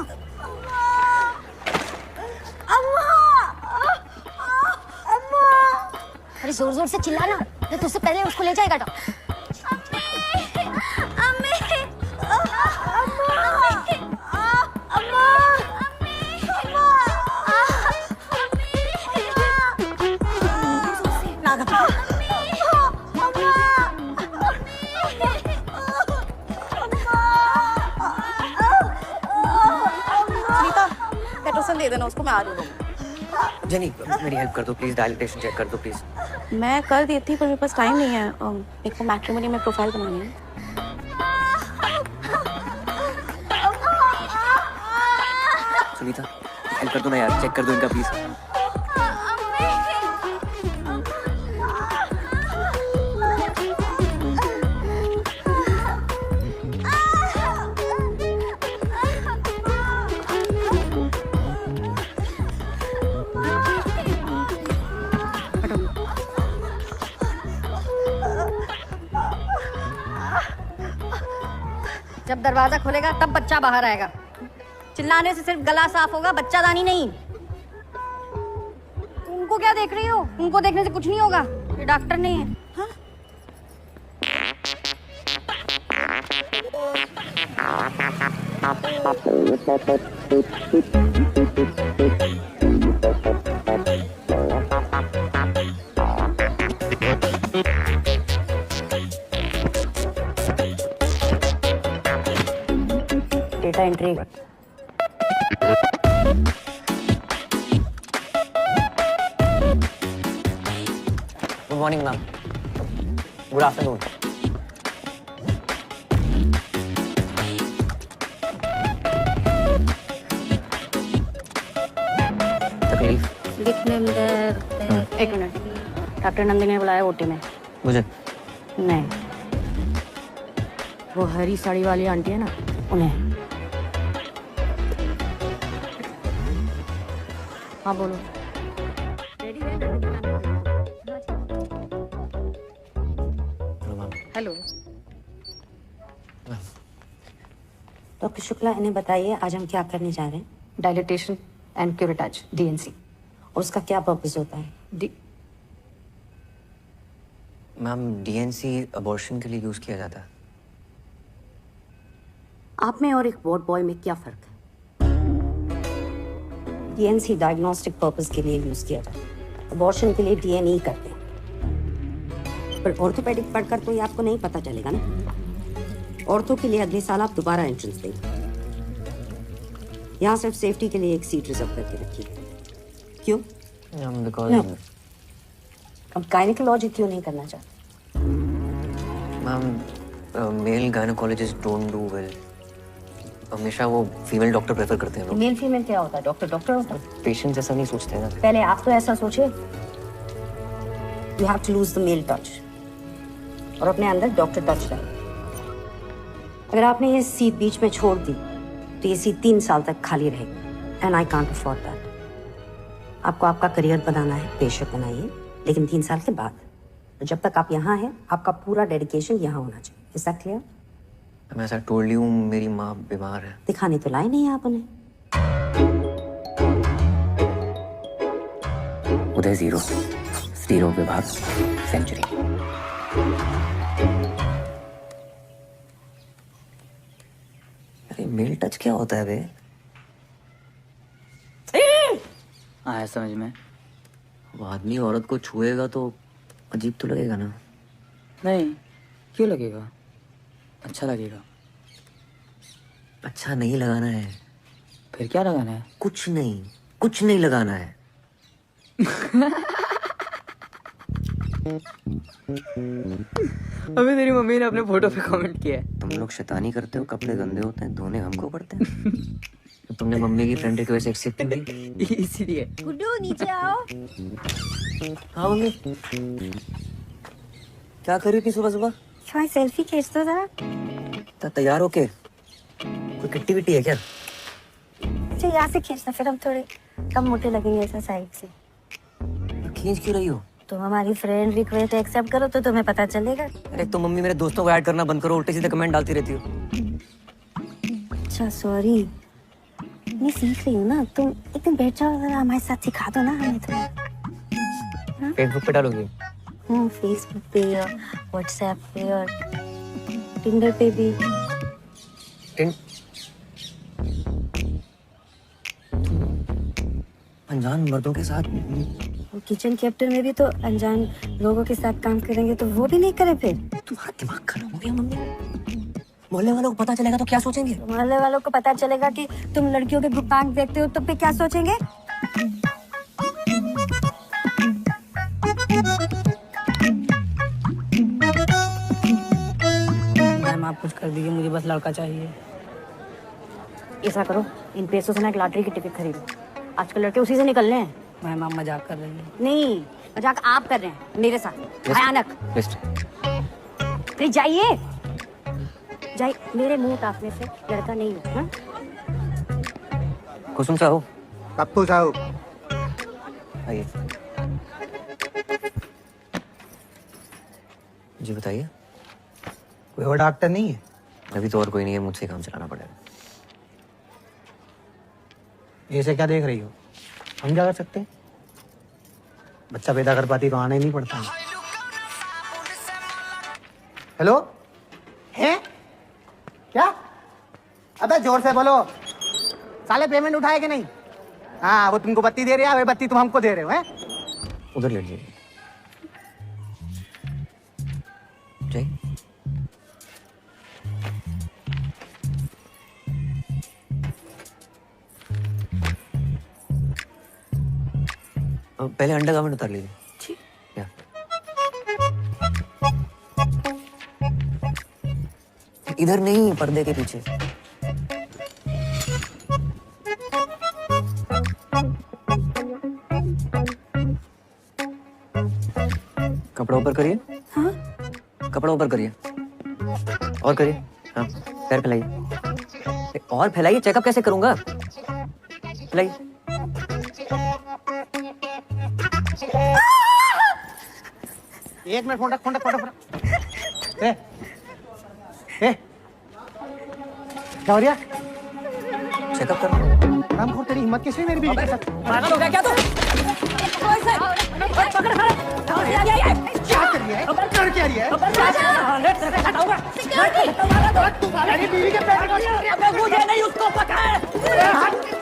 अरे जोर जोर से चिल्लाना, तो तुझसे पहले उसको ले जाएगा डॉक्टर। पेट्रोसन दे देना उसको, मैं आ रही हूँ। जेनी मेरी हेल्प कर दो प्लीज, डायलिटेशन चेक कर दो प्लीज। मैं कर देती पर मेरे पास टाइम नहीं है। एक को मैट्रिमोनी में प्रोफाइल बनानी है। सुनीता हेल्प कर दो ना यार, चेक कर दो इनका प्लीज। जब दरवाजा खुलेगा तब बच्चा बाहर आएगा। चिल्लाने से सिर्फ गला साफ होगा, बच्चादानी नहीं। उनको क्या देख रही हो? उनको देखने से कुछ नहीं होगा, ये डॉक्टर नहीं है। हाँ? Data entry. Good morning ma'am. Good afternoon. तकलीफ? लिखने में एक मिनट, डॉक्टर नंदिनी ने बुलाया ओटी में। मुझे? नहीं, वो हरी साड़ी वाली आंटी है ना, उन्हें। हाँ बोलो। हेलो। डॉक्टर शुक्ला, इन्हें बताइए आज हम क्या करने जा रहे हैं। Dilatation and curettage, DNC. और उसका क्या पर्पस होता है? मैम डीएनसी अबॉर्शन के लिए यूज किया जाता है। आप में और एक वार्ड बॉय में क्या फर्क है? डीएनसी डायग्नोस्टिक पर्पस के लिए यूज किया जाता है, अबॉर्शन के लिए डीएनई करते हैं। पर ऑर्थोपेडिक पढ़कर तो ये आपको नहीं पता चलेगा ना। औरतों के लिए अगले साल आप दोबारा एंट्रेंस देंगे। यहाँ सिर्फ सेफ्टी के लिए एक सीट रिजर्व करके रखिए। क्यों? बिकॉज अब गायनेकोलॉजी क्यों नहीं करना चाहते? Ma'am male gynaecologist don't do well. हमेशा वो फीमेल डॉक्टर प्रेफर करते हैं लोग। मेल फीमेल क्या होता है? डॉक्टर डॉक्टर होता है। पेशेंट जैसा नहीं सोचते हैं ना। पहले आप तो ऐसा सोचे। You have to lose the male touch और अपने अंदर डॉक्टर टच लाए। अगर आपने ये सीट बीच में छोड़ दी तो ये सीट 3 साल तक खाली रहेगी and I can't afford that. आपको आपका करियर बनाना है, बेशक बनाइए, लेकिन 3 साल के बाद। जब तक आप यहाँ हैं, आपका पूरा डेडिकेशन यहाँ होना चाहिए। Is that clear? मैं ऐसा टोल्ड यू, मेरी माँ बीमार है। दिखाने तो लाए नहीं आप उन्हें। उदय 0, स्टीरो विभाग, सेंचुरी। अरे मेल टच क्या होता है बे? आया समझ में? वो आदमी औरत को छुएगा तो अजीब तो लगेगा ना। नहीं, क्यों लगेगा? अच्छा लगेगा। अच्छा नहीं लगाना है। फिर क्या लगाना है? कुछ नहीं लगाना है। अभी तेरी मम्मी ने अपने फोटो पे कमेंट किया है। तुम लोग शैतानी करते हो, कपड़े गंदे होते हैं, धोने हमको पड़ते हैं। तो तुमने मम्मी की फ्रेंड रिक्वेस्ट एक्सेप्ट की इसीलिए। गुड्डू नीचे आओ। हाँ मम्मी, क्या कर रही थी सुबह सुबह? भाई सेल्फी खींच दो जरा। तैयार होके? कोई किट्टी विट्टी है क्या? अच्छा यहाँ से खींचना, फिर हम थोड़े कम मोटे लगेंगे ऐसा साइड से। खींच क्यों रही हो? तुम हमारी फ्रेंड रिक्वेस्ट एक्सेप्ट करो तो तुम्हें पता चलेगा। अरे तो मम्मी मेरे दोस्तों को ऐड करना बंद करो, उल्टे सीधे कमेंट डालती रहती हो। अच्छा सॉरी, मैं सीख रही हूँ ना। तुम एक दिन बैठ जाओ, जरा हमारे साथ सिखा दो ना हमें थोड़ा। फेसबुक पे डालोगी? फेसबुक पे और व्हाट्सएप पे और टिंडर पे भी। अनजान मर्दों के साथ? किचन कैप्टन में भी तो अनजान लोगों के साथ काम करेंगे, तो वो भी नहीं करें फिर? तुम्हारा दिमाग खराब हो गया मम्मी। मोहल्ले वालों को पता चलेगा तो क्या सोचेंगे? मोहल्ले वालों को पता चलेगा कि तुम लड़कियों के ग्रुपांक देखते हो तो फिर क्या सोचेंगे? मैम आप कुछ कर दीजिए, मुझे बस लड़का चाहिए। ऐसा करो, इन पैसों से ना एक लॉटरी की टिकट खरीदो। आजकल लड़के उसी से निकलने हैं। मैम आप मजाक कर रही हैं। नहीं, मजाक आप कर रहे हैं मेरे साथ। भयानक। नहीं जाइए, जाइए, मेरे मुंह ताकने से लड़का नहीं हो। हाँ? कुसुम साहब। कप्पू साहब। आइए। जी बताइए। कोई और डॉक्टर नहीं है? अभी तो और कोई नहीं है, मुझसे काम चलाना पड़ेगा। ऐसे क्या देख रही हो? हम क्या कर सकते हैं? बच्चा पैदा कर पाती तो आना ही नहीं पड़ता। हेलो, हैं? क्या? अबे जोर से बोलो। साले पेमेंट उठाए कि नहीं? हाँ, वो तुमको बत्ती दे रही है, वही बत्ती तुम हमको दे रहे हो, हैं? उधर लेट जाइए। जय। पहले अंडरगारमेंट उतार लीजिए। ठीक। या। इधर नहीं, पर्दे के पीछे। कपड़ा ऊपर करिए। हाँ? कपड़ा ऊपर करिए और करिए। हाँ, पैर फैलाइए और फैलाइए। चेकअप कैसे करूंगा? फैलाइए। एक मिनट, फोन रख, फोन रख, फोन रख। ए, क्या हो रहा? चेकअप करो। रामखोर, तेरी हिम्मत कैसे मेरी बीवी के साथ? पागल हो गया क्या तू? क्या कर रही है? कर क्या रही है? मेरी बीवी के पैर मुझे नहीं, उसको पकड़।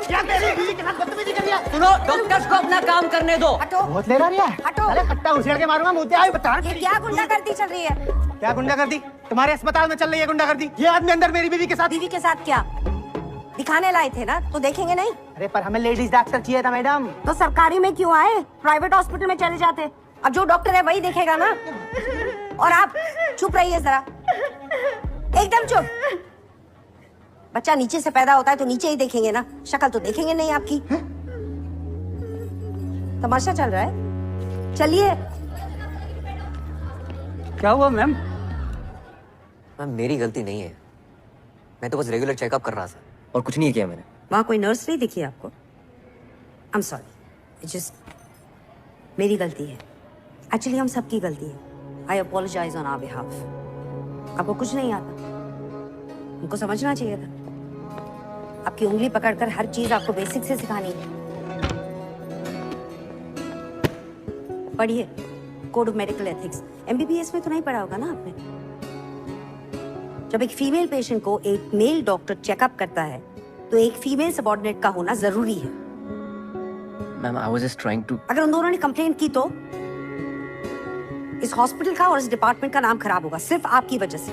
क्या मेरी बीवी के साथ बदतमीजी कर रही है? सुनो, डॉक्टर्स को अपना काम करने दो। बहुत ले रहा है। हटो। अरे कट्टा उछेड़ के मारूंगा, मुझे आई बता। ये क्या गुंडागर्दी चल रही है? क्या गुंडागर्दी? तुम्हारे अस्पताल में चल रही है गुंडागर्दी। ये आदमी अंदर मेरी बीवी के साथ। बीवी के साथ क्या दिखाने लाए थे ना, तो देखेंगे नहीं? अरे पर हमें लेडीज डॉक्टर चाहिए था मैडम। तो सरकारी में क्यों आए? प्राइवेट हॉस्पिटल में चले जाते। अब जो डॉक्टर है वही देखेगा ना। और आप चुप रहिए जरा, एकदम चुप। बच्चा नीचे से पैदा होता है तो नीचे ही देखेंगे ना, शक्ल तो देखेंगे नहीं आपकी। तमाशा चल रहा है, चलिए। क्या हुआ मैम? मैम मेरी गलती नहीं है, मैं तो बस रेगुलर चेकअप कर रहा था और कुछ नहीं किया मैंने। वहां कोई नर्स नहीं दिखी आपको? आई एम सॉरी, जस्ट मेरी गलती है। एक्चुअली हम सबकी गलती है। आई अपोलोजाइज ऑन आवर बिहाफ। आपको कुछ नहीं आता, उनको समझना चाहिए था। आपकी उंगली पकड़कर हर चीज आपको बेसिक से सिखानी है। पढ़िए code of medical ethics. MBBS में तो नहीं पढ़ा होगा ना आपने? जब एक फीमेल पेशेंट को एक मेल डॉक्टर चेकअप करता है तो एक फीमेल सबऑर्डिनेट का होना जरूरी है। Ma'am I was just trying to. अगर उन दोनों ने कंप्लेंट की तो इस हॉस्पिटल का और इस डिपार्टमेंट का नाम खराब होगा, सिर्फ आपकी वजह से।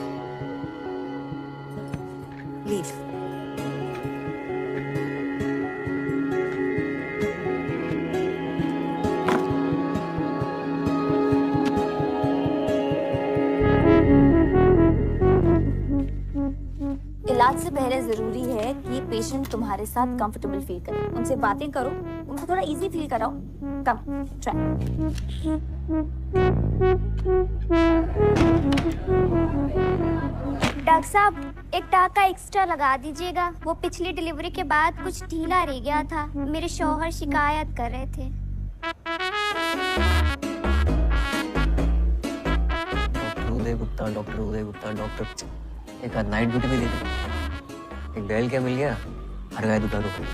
लीव। इलाज से पहले जरूरी है कि पेशेंट तुम्हारे साथ कंफर्टेबल फील करे। उनसे बातें करो, उनको थोड़ा इजी फील कराओ। कम ट्राई। डॉक्टर साहब एक टाका एक्स्ट्रा लगा दीजिएगा, वो पिछली डिलीवरी के बाद कुछ ढीला रह गया था, मेरे शौहर शिकायत कर रहे थे। डॉक्टर उदय गुप्ता डॉक्टर एक नाइट ड्यूटी भी दे दी। एक बैल क्या मिल गया, हर गाय दुटा रुको।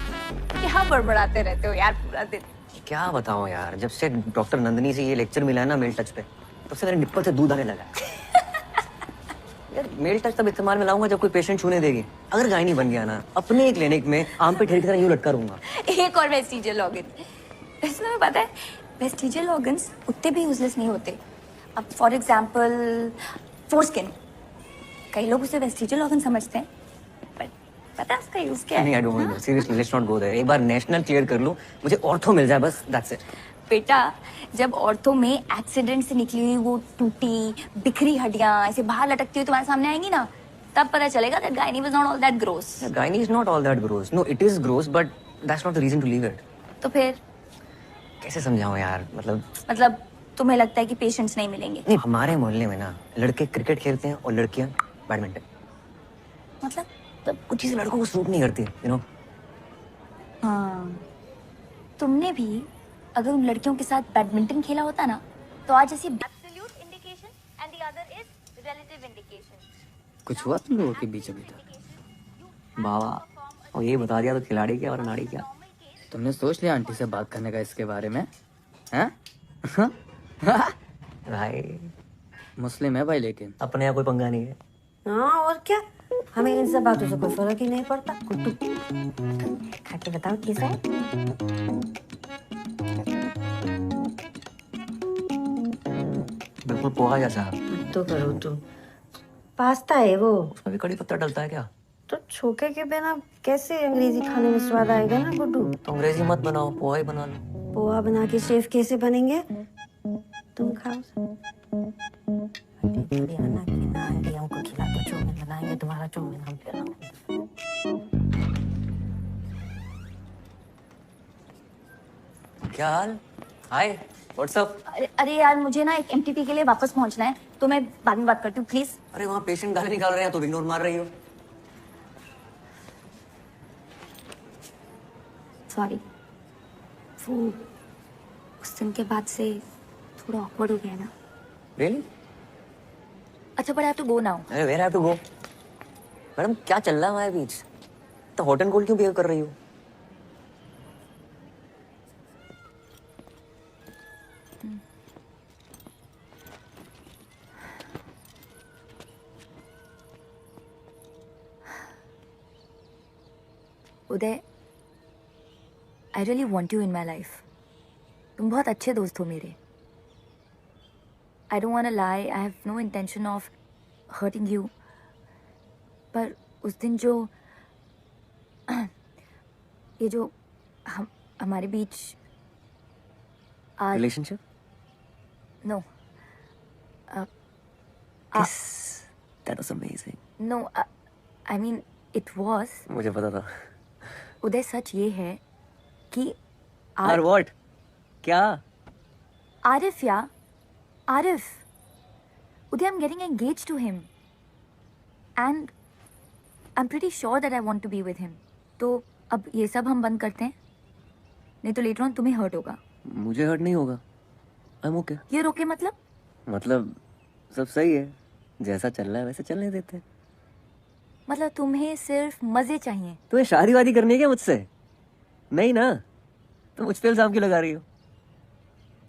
क्या बड़बड़ाते रहते हो यार पूरा दिन? क्या बताऊं यार, जब से डॉक्टर नंदनी से ये लेक्चर मिला है ना मेल टच पे, तब से मेरे निप्पल से दूध आने लगा है। यार मेल टच तब इस्तेमाल में लाऊंगा जब कोई पेशेंट छूने देगी। अगर गायनी बन गया ना, अपने ही क्लिनिक में आम पे ठेर की तरह यूं लटका रहूंगा। एक और वेस्टिजियल ऑर्गन। वैसे तुम्हें पता है वेस्टिजियल ऑर्गन्स उतने भी यूजलेस नहीं होते। अब फॉर एग्जांपल फोरस्किन, कई लोग उसे वेस्टिजियल ऑर्गन समझते हैं, बट पता है उसका यूज क्या है? नहीं, I don't know, seriously let's not go there. एक बार नेशनल क्लियर कर लूं, मुझे ऑर्थो मिल जाए बस, दैट्स इट। बेटा जब ऑर्थो में एक्सीडेंट से निकली हुई वो टूटी बिखरी हड्डियां ऐसे बाहर लटकती हुई तुम्हारे सामने आएंगी ना, तब पता चलेगा that gynae was not all that gross. Gynae is not all that gross. No, it is gross, but that's not the reason to leave it. तो फिर कैसे समझाऊं यार, मतलब तुम्हें लगता है कि पेशेंट्स नहीं मिलेंगे? नहीं, हमारे मोहल्ले में ना लड़के क्रिकेट खेलते हैं और लड़कियां बैडमिंटन। मतलब कुछ चीजें लड़कों को सूट नहीं करती, यू नो। हाँ, तुमने भी अगर उन लड़कियों के साथ बैडमिंटन खेला होता ना, तो आज ऐसी Absolute indication and the other is relative indication. कुछ हुआ तुम लोगों के बीच अभी तक? बाबा, और ये बता दिया तो खिलाड़ी क्या और नाड़ी क्या? तुमने सोच लिया आंटी से बात करने का इसके बारे में? हैं? भाई मुस्लिम है भाई, लेकिन अपने यहाँ कोई पंगा नहीं है। हाँ और क्या, हमें इन सब बातों से कोई फर्क ही नहीं पड़ता। गुड्डू खा के बताओ कैसा है? बिल्कुल पोहा जैसा। तो करो तुम, पास्ता है वो। उसमें भी कड़ी पत्ता डलता है क्या? तो छोके के बिना कैसे अंग्रेजी खाने में स्वाद आएगा ना गुड्डू? तो अंग्रेजी मत बनाओ, पोहा ही बना लो। पोहा बना के शेफ कैसे बनेंगे? तुम खाओ। आना कि ना आंटी हमको खिला दो, चौमिन बनाएंगे, तुम्हारा चौमिन हम खिलाएंगे। क्या हाल? हाय, व्हाट्सअप? अरे यार, मुझे ना एक एमटीपी के लिए वापस पहुंचना है, तो मैं बाद में बात करती हूँ प्लीज। अरे वहाँ पेशेंट गाली निकाल रहे हैं तो इग्नोर मार रही हो। सॉरी, वो उस दिन के बाद से थोड़ा ऑकवर्ड हो गया ना। Really? अच्छा, but I have to go now. अरे where have to go? Madam क्या चल रहा है हमारे बीच? तो हॉट एंड कोल्ड क्यों बिहेव कर रही हो? Uday, I really want you in my life. तुम बहुत अच्छे दोस्त हो मेरे। I don't want to lie, I have no intention of hurting you. पर उस दिन जो ये जो हमारे बीच relationship? No, Yes, that was amazing. No, I mean it was. मुझे पता था। उदय, सच ये है कि और what? क्या? आरिफ या आरिफ, उदय, I'm getting engaged to him and I'm pretty sure that I want to be with him. तो अब ये सब हम बंद करते हैं, नहीं तो लेटर ऑन तुम्हें हर्ट होगा। मुझे हर्ट नहीं होगा। I'm okay. ये रोके मतलब सब सही है, जैसा चल रहा है वैसे चलने देते हैं। मतलब तुम्हें सिर्फ मजे चाहिए? तुम्हें शादी वादी करनी है क्या मुझसे? नहीं ना, तो मुझ पे इल्जाम क्यों लगा रही हो?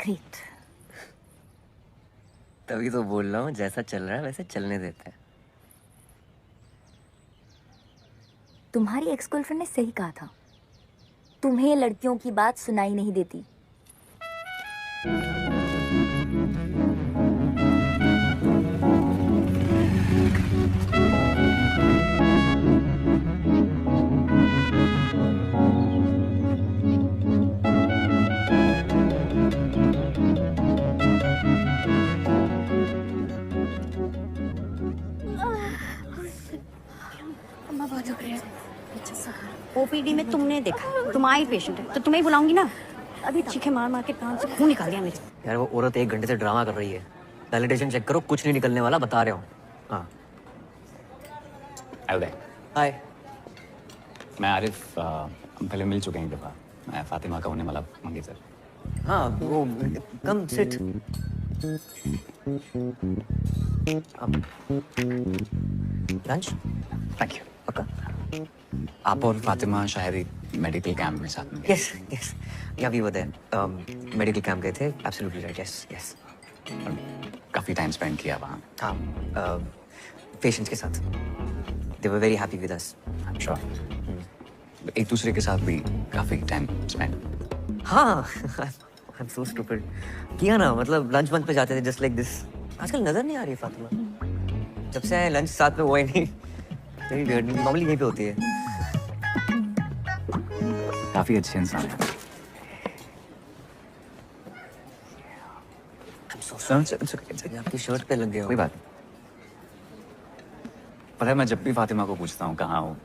ग्रेट। तभी तो बोल रहा हूँ, जैसा चल रहा है वैसे चलने देते हैं। तुम्हारी एक्स गर्लफ्रेंड ने सही कहा था, तुम्हें लड़कियों की बात सुनाई नहीं देती। ओपीडी में तुमने देखा, तुम आई पेशेंट है तो तुम्हें ही बुलाऊंगी ना। अभी चीखे मार मार के कान से खून निकाल दिया मेरे। यार वो औरत 1 घंटे से ड्रामा कर रही है। वैलिडेशन चेक करो, कुछ नहीं निकलने वाला, बता रहा हूँ। हाँ। हाय, मैं आरिफ, हम पहले मिल चुके हैं एक दफ़ा। मैं फातिमा का होने वाला मंगे सर। हाँ, वो come sit. Lunch? Thank you. पक्का? आप और फातिमा शायद एक मेडिकल कैंप में साथ में गए। Yes yes, yeah we were there. Medical camp गए थे। Absolutely right. Yes yes. काफ़ी टाइम स्पेंड किया वहाँ। हाँ, पेशेंट्स के साथ। They were very happy with us. I am sure. एक दूसरे के साथ भी काफ़ी टाइम स्पेंड। हाँ, आई एम सो स्टूपिड। किया ना, मतलब लंच मंच पे जाते थे जस्ट लाइक दिस। आजकल नजर नहीं आ रही फातिमा। जब से आए लंच साथ में हुआ ही नहीं। नॉर्मली यहीं पे होती है। काफ़ी अच्छे इंसान है। आपकी शर्ट पे लग गया। कोई बात नहीं। पता है, मैं जब भी फातिमा को पूछता हूँ कहाँ हो,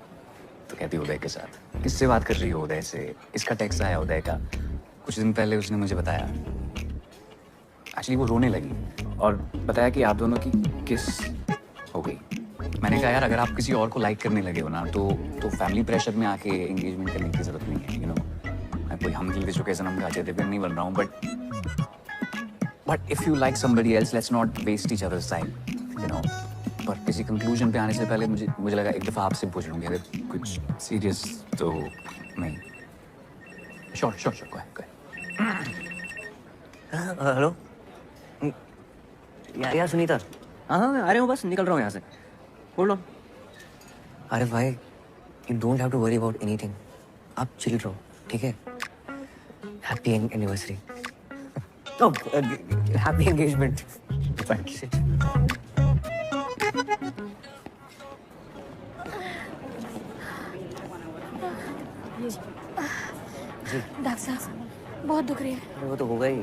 तो कहती है उदय के साथ। किससे बात कर रही हो उदय से? इसका टेक्स्ट आया उदय का। कुछ दिन पहले उसने मुझे बताया, एक्चुअली वो रोने लगी और बताया कि आप दोनों की किस हो गई। मैंने कहा यार, अगर आप किसी और को लाइक करने लगे हो ना तो फैमिली प्रेशर में आके एंगेजमेंट करने की जरूरत नहीं है। यू नो, मैं कोई हम दिल दे चुके सनम का चेहरे पे नहीं बन रहा हूँ, but if you like somebody else, let's not waste each other's time, you know. पर किसी कंक्लूजन पे आने से पहले मुझे लगा एक दफ़ा आपसे पूछ लूँगी, अगर कुछ सीरियस तो नहीं। Sure sure sure, go ahead. Hello यार सुनीता। हाँ हाँ, मैं आ रहा हूँ, बस निकल रहा हूँ यहाँ से। Hold on. अरे भाई, you don't have to worry about anything. आप चिल रहो, ठीक है? Happy anniversary. Oh, happy engagement. Thank you. Doctor साहब, बहुत दुख रही है। अरे वो तो होगा ही,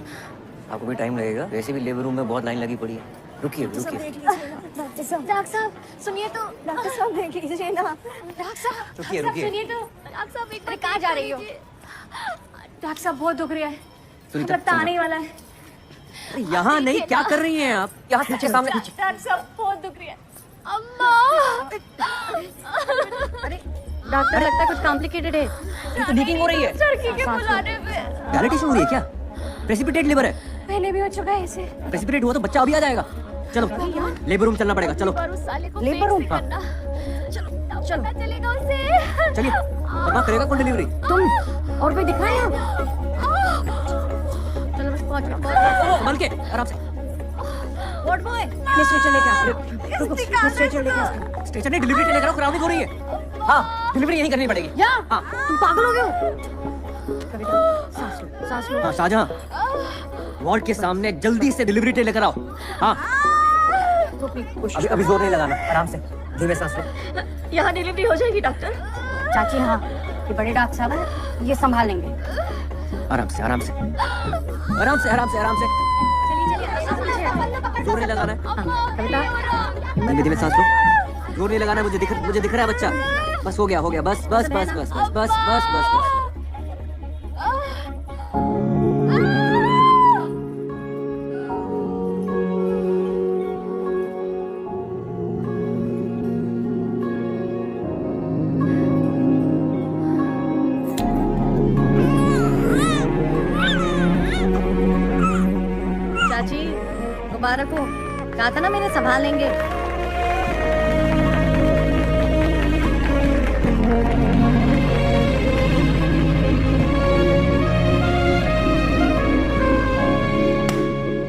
आपको भी टाइम लगेगा, वैसे भी लेबर रूम में बहुत लाइन लगी पड़ी है। रुकिए रुकिए, डॉक्टर साहब सुनिए तो, डॉक्टर साहब देख लीजिए ना, डॉक्टर साहब रुकिए रुकिए। सुनिए तो, डॉक्टर साहब एक बार कहाँ जा रही हो? डॉक्टर साहब बहुत दुख रहा है, सुनीता, लगता आने ही वाला है। अरे यहाँ नहीं, क्या कर रही हैं आप? यहाँ पीछे सामने। डॉक्टर साहब बहुत दुख रही है। अम्मा। अरे डॉक्टर, लगता है कुछ कॉम्प्लिकेटेड है। ये तो लीकिंग हो रही है। लड़की के बुलाने पे डायलिटेशन हो रही है क्या? प्रेसिपिटेट लिवर है। पहले भी हो चुका है इसे। प्रेसिपिटेट हुआ तो बच्चा अभी आ जाएगा। चलो लेबर रूम चलना पड़ेगा, चलो। Labour room? हाँ। चलो चलेगा उसे। चलिए, कहाँ करेगा कौन डिलीवरी? तुम और कोई दिख रहा है यहाँ? चलो बस पहुँच गए। संभाल के, आराम से। वॉर्ड बॉय, स्ट्रेचर लेके आ। रुको, स्ट्रेचर लेके आ। स्टेशन ने डिलीवरी लेकर आओ, खराब हो रही है। हाँ, डिलीवरी यहीं करनी पड़ेगी। यहाँ? हाँ। तुम पागल हो गए हो? कविता, सांस लो, सांस लो। हाँ शाहजहां, वार्ड के सामने जल्दी से डिलीवरी ट्रे लेकर आओ। हाँ, अभी अभी जोर नहीं लगाना, आराम से, धीमे सांस लो। यहाँ डिलीवरी हो जाएगी डॉक्टर? चाची हाँ, ये बड़े डॉक्टर साहब हैं, ये संभाल लेंगे। आराम से आराम से आराम से आराम से आराम से, जोर नहीं लगाना है। धीमे धीमे सांस लो, जोर नहीं लगाना है। मुझे दिख रहा है बच्चा। बस हो गया, बस बस बस बस बस बस बस बस बस। चाची मुबारक हो, कहा था ना मैंने संभाल लेंगे।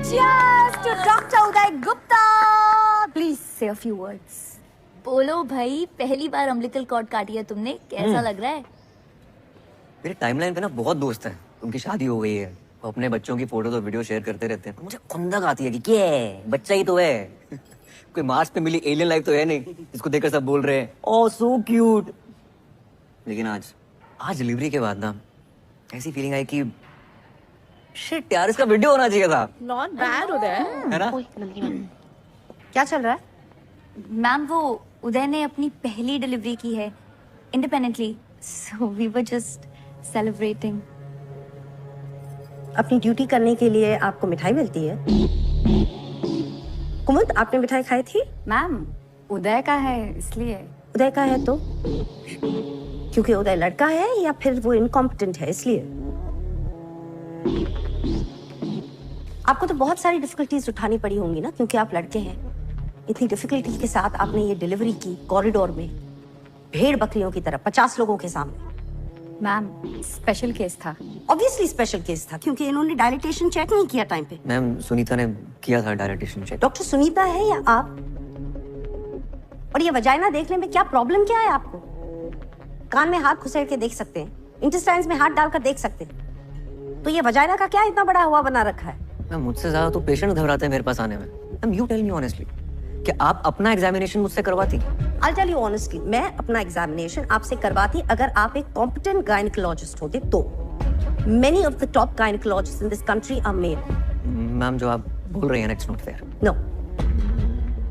Cheers to Dr. Uday Gupta. Please say a few words. बोलो भाई, पहली बार अम्बिलिकल कॉर्ड काटी है तुमने, कैसा लग रहा है? मेरे टाइमलाइन पे ना बहुत दोस्त हैं, उनकी शादी हो गई है, वो अपने बच्चों की फोटो तो वीडियो शेयर करते रहते हैं। मुझे खुंदक आती है कि क्या है, बच्चा ही तो है। कोई मार्स पे मिली एलियन लाइफ तो है नहीं जिसको देखकर सब बोल रहे हैं ओह सो क्यूट। लेकिन आज डिलीवरी के बाद ना ऐसी फीलिंग आई कि शिट यार, इसका वीडियो होना चाहिए था। नॉट बैड उदय, है ना? क्या चल रहा है? मैम वो उदय ने अपनी पहली डिलीवरी की है independently, so we were just celebrating. अपनी ड्यूटी करने के लिए आपको मिठाई मिलती है। कुमुद, आपने मिठाई खाई थी? मैम उदय का है इसलिए। उदय का है तो? क्योंकि उदय लड़का है या फिर वो इनकॉम्पिटेंट है इसलिए? आपको तो बहुत सारी डिफिकल्टीज उठानी पड़ी होंगी ना, क्योंकि आप लड़के हैं। इतनी डिफिकल्टी के साथ आपने ये डिलीवरी की कॉरिडोर में, भेड़ बकरियों की तरह 50 लोगों के सामने। मैम स्पेशल केस था। ऑब्वियसली स्पेशल केस था, क्योंकि इन्होंने डायलिटेशन चेक नहीं किया टाइम पे। मैम सुनीता ने किया था डायलिटेशन चेक। डॉक्टर सुनीता है या आप? और ये वजाइना देखने में क्या प्रॉब्लम क्या है आपको? कान में हाथ घुसेड़ के देख सकते हैं, इंटेस्टाइन्स में हाथ डालकर देख सकते हैं, तो ये वजाइना का क्या इतना बड़ा हुआ बना रखा है? मैम मुझसे ज्यादा तो पेशेंट घबराते हैं मेरे पास आने में। Ma'am you tell me honestly, कि आप अपना एग्जामिनेशन मुझसे करवाती? I'll tell you honestly, मैं अपना एग्जामिनेशन आपसे करवाती अगर आप एक कॉम्पिटेंट गायनिकोलॉजिस्ट होते तो। Many of the top gynecologists in this country are male. Ma'am जो आप बोल रही हैं, इट्स नॉट फेयर। No,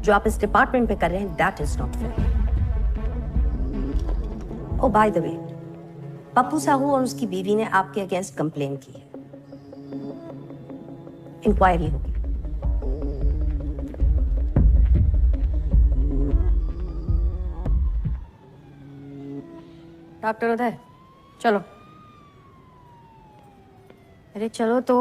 जो आप इस डिपार्टमेंट पे कर रहे हैं, that is not fair. Oh, by the way, Pappu Sahu और उसकी बीवी ने आपके अगेंस्ट कंप्लेन की है। इंक्वायरी होगी। डॉक्टर उदय चलो। अरे चलो तो।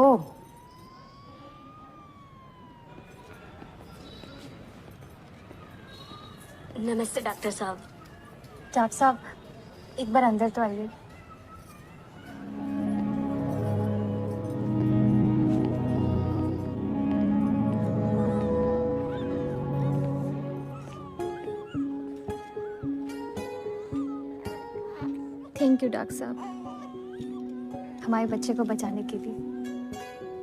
नमस्ते डॉक्टर साहब। डॉक्टर साहब एक बार अंदर तो आइए। थैंक यू डॉक्टर साहब, हमारे बच्चे को बचाने के लिए।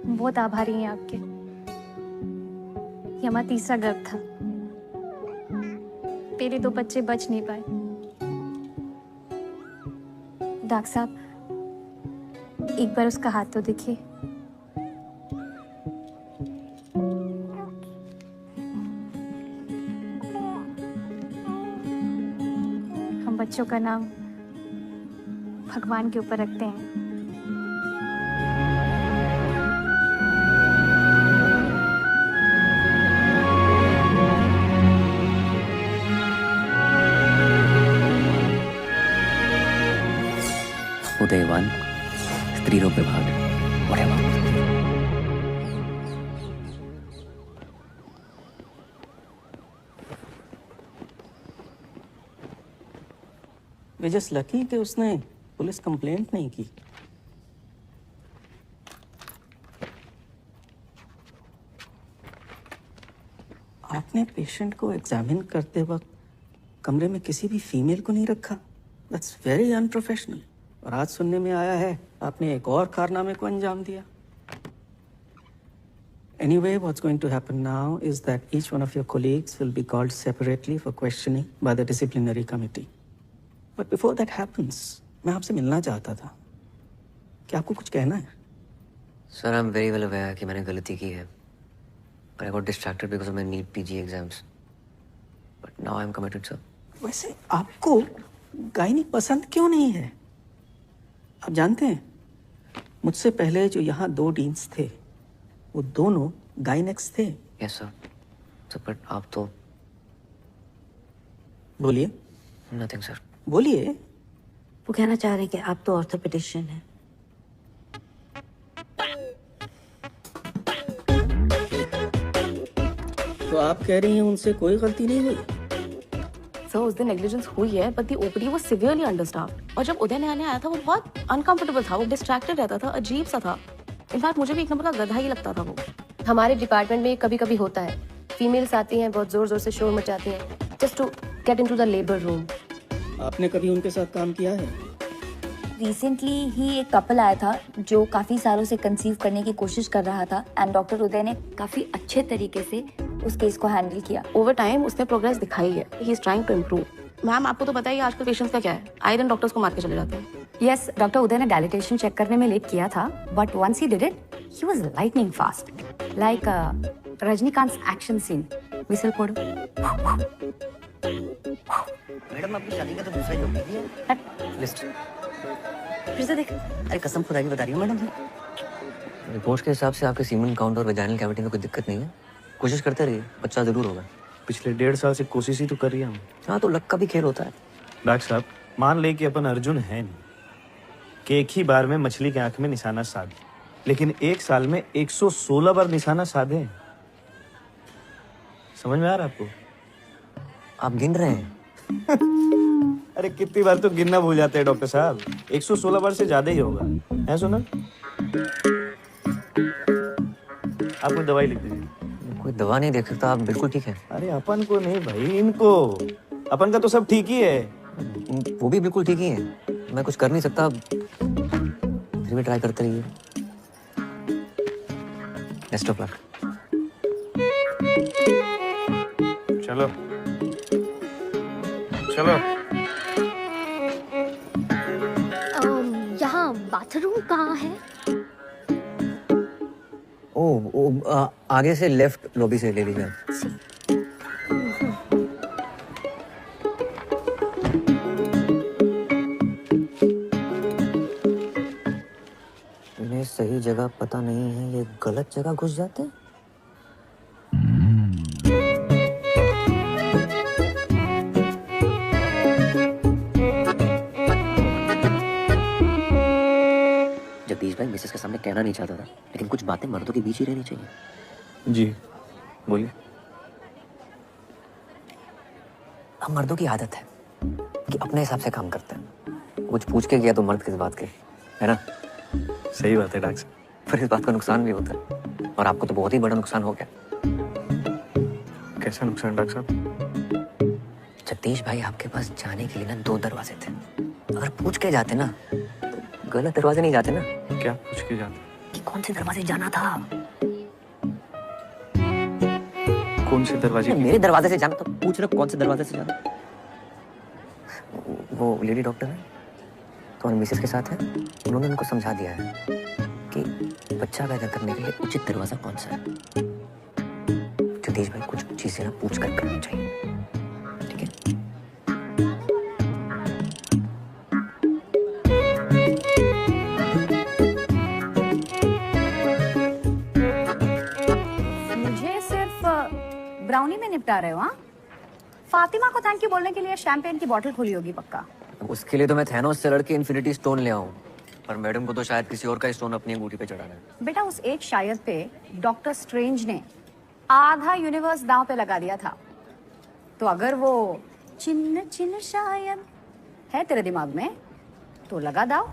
हम बहुत आभारी हैं आपके। ये हमारा तीसरा गर्भ था, पहले 2 बच्चे बच नहीं पाए। डॉक्टर साहब एक बार उसका हाथ तो दिखे। हम बच्चों का नाम भगवान के ऊपर रखते हैं। उदयवान स्त्री रूप विभाग whatever. वे जस्ट लकी कि उसने पुलिस कंप्लेंट नहीं की। आपने पेशेंट को एग्जामिन करते वक्त कमरे में किसी भी फीमेल को नहीं रखा। That's very unprofessional. और आज सुनने में आया है आपने एक और कारनामे को अंजाम दिया। Anyway, what's going to happen now is that each one of your colleagues will be called separately for questioning by the disciplinary committee. But before that happens, मैं आपसे मिलना चाहता था। क्या आपको कुछ कहना है? Sir, I'm very well aware कि मैंने गलती की है. But I got distracted because of my NEET PG exams. But now I'm committed, sir. वैसे आपको गायनी पसंद क्यों नहीं है? आप जानते हैं, मुझसे पहले जो यहाँ 2 डीन्स थे, वो दोनों गायनेक्स थे। Yes, sir. So, but आप तो बोलिए। Nothing, sir. बोलिए। वो कहना चाह रहे हैं कि आप तो ऑर्थोपेडिशियन हैं। तो आप कह रही हैं उनसे कोई गलती नहीं हुई? सर उस दिन नेग्लिजेंस हुई है, but the OPD was severely understaffed. और जब उदय नया आया था वो बहुत अनकंफर्टेबल था, वो डिस्ट्रैक्टेड रहता था, अजीब सा था। इनफैक्ट मुझे भी एक नंबर का गधा ही लगता था वो। हमारे डिपार्टमेंट में कभी कभी होता है, फीमेल्स आती हैं, बहुत जोर जोर से शोर मचाती हैं, just to get into the labour room. आपने कभी उनके साथ काम किया है? रिसेंटली ही एक कपल आया था जो काफी सालों से कंसीव करने की कोशिश कर रहा था एंड डॉक्टर उदय ने काफी अच्छे तरीके से उस केस को हैंडल किया। ओवर टाइम उसने प्रोग्रेस दिखाई है। He is trying to improve. Ma'am आपको तो पता ही है आजकल पेशेंट्स का क्या है, आए दिन डॉक्टर्स को मार के चले जाते हैं। यस, डॉक्टर उदय ने डायलिटेशन चेक करने में लेट किया था, but once he did it he was lightning fast, like Rajinikanth action scene. Whistle पढ़ो। मैडम आपकी शादी का तो दूसरा ही होगा लिस्ट। फिर से देख। अरे कसम खुदा की बता रही हूँ मैडम। रिपोर्ट्स के हिसाब से आपके सीमन काउंट और वेजाइनल कैविटी में कोई दिक्कत नहीं है। कोशिश करते रहिए, बच्चा जरूर होगा। पिछले 1.5 साल से कोशिश ही तो कर रही हूँ। हाँ तो लक का भी खेल होता है। डॉक्टर साहब मान ले कि अपन अर्जुन है नहीं कि एक ही बार में मछली के आंख में निशाना साधे, लेकिन 1 साल में 116 बार निशाना साधे। समझ में आ रहा आपको? आप गिन रहे हैं? अरे कितनी बार तो गिनना भूल जाते हैं डॉक्टर साहब। 116 बार से ज्यादा ही होगा। है सुना? आप कोई दवाई लिख दीजिए। कोई दवा नहीं देख सकता, आप बिल्कुल ठीक है। अरे अपन को नहीं भाई, इनको। अपन का तो सब ठीक ही है। वो भी बिल्कुल ठीक ही है। मैं कुछ कर नहीं सकता, फिर भी ट्राई करते रहिए। Best of luck. चलो चलो। यहाँ बाथरूम कहाँ है? आगे से लेफ्ट लॉबी से ले लीजिए। इन्हें सही जगह पता नहीं है, ये गलत जगह घुस जाते हैं। जगदीश भाई मिसेस के सामने कहना नहीं चाहता था, लेकिन कुछ बातें मर्दों के बीच ही रहनी चाहिए। जी बोलिए। हम मर्दों की आदत है कि अपने हिसाब से काम करते हैं। कुछ पूछ के किया तो मर्द किस बात के, है ना? सही बात है डॉक्टर साहब। पर इस बात का नुकसान भी होता है, और आपको तो बहुत ही बड़ा नुकसान हो गया। कैसा नुकसान डॉक्टर साहब? जगदीश भाई आपके पास जाने के लिए ना 2 दरवाजे थे। अगर पूछ के जाते ना तो गलत दरवाजे नहीं जाते ना। क्या पूछ के जाते? कि कौन से दरवाजे जाना था। कौन से दरवाजे? मेरे दरवाजे से जाना, तो पूछ रहे कौन से दरवाजे से जाना। वो लेडी डॉक्टर है, तुम्हारे मिसेस के साथ है, उन्होंने उनको समझा दिया है कि बच्चा पैदा करने के लिए उचित दरवाजा कौन सा है। जगदीश भाई कुछ चीजें ना पूछ कर करनी चाहिए, ठीक है? मुझे सिर्फ ब्राउनी में निपटा रहे हो? हाँ, फातिमा को थैंक यू बोलने के लिए शैंपेन की बोतल खोली होगी पक्का। उसके लिए तो मैं थैनोस से लड़के इन्फिनिटी स्टोन ले आऊं, पर मैडम को तो शायद किसी और का स्टोन अपनी अंगूठी पे चढ़ाना है। बेटा उस एक शायर पे डॉक्टर स्ट्रेंज ने आधा यूनिवर्स दांव पे लगा दिया था, तो अगर वो चिन्ह चिन्ह शायर है तेरे दिमाग में तो लगा दाव।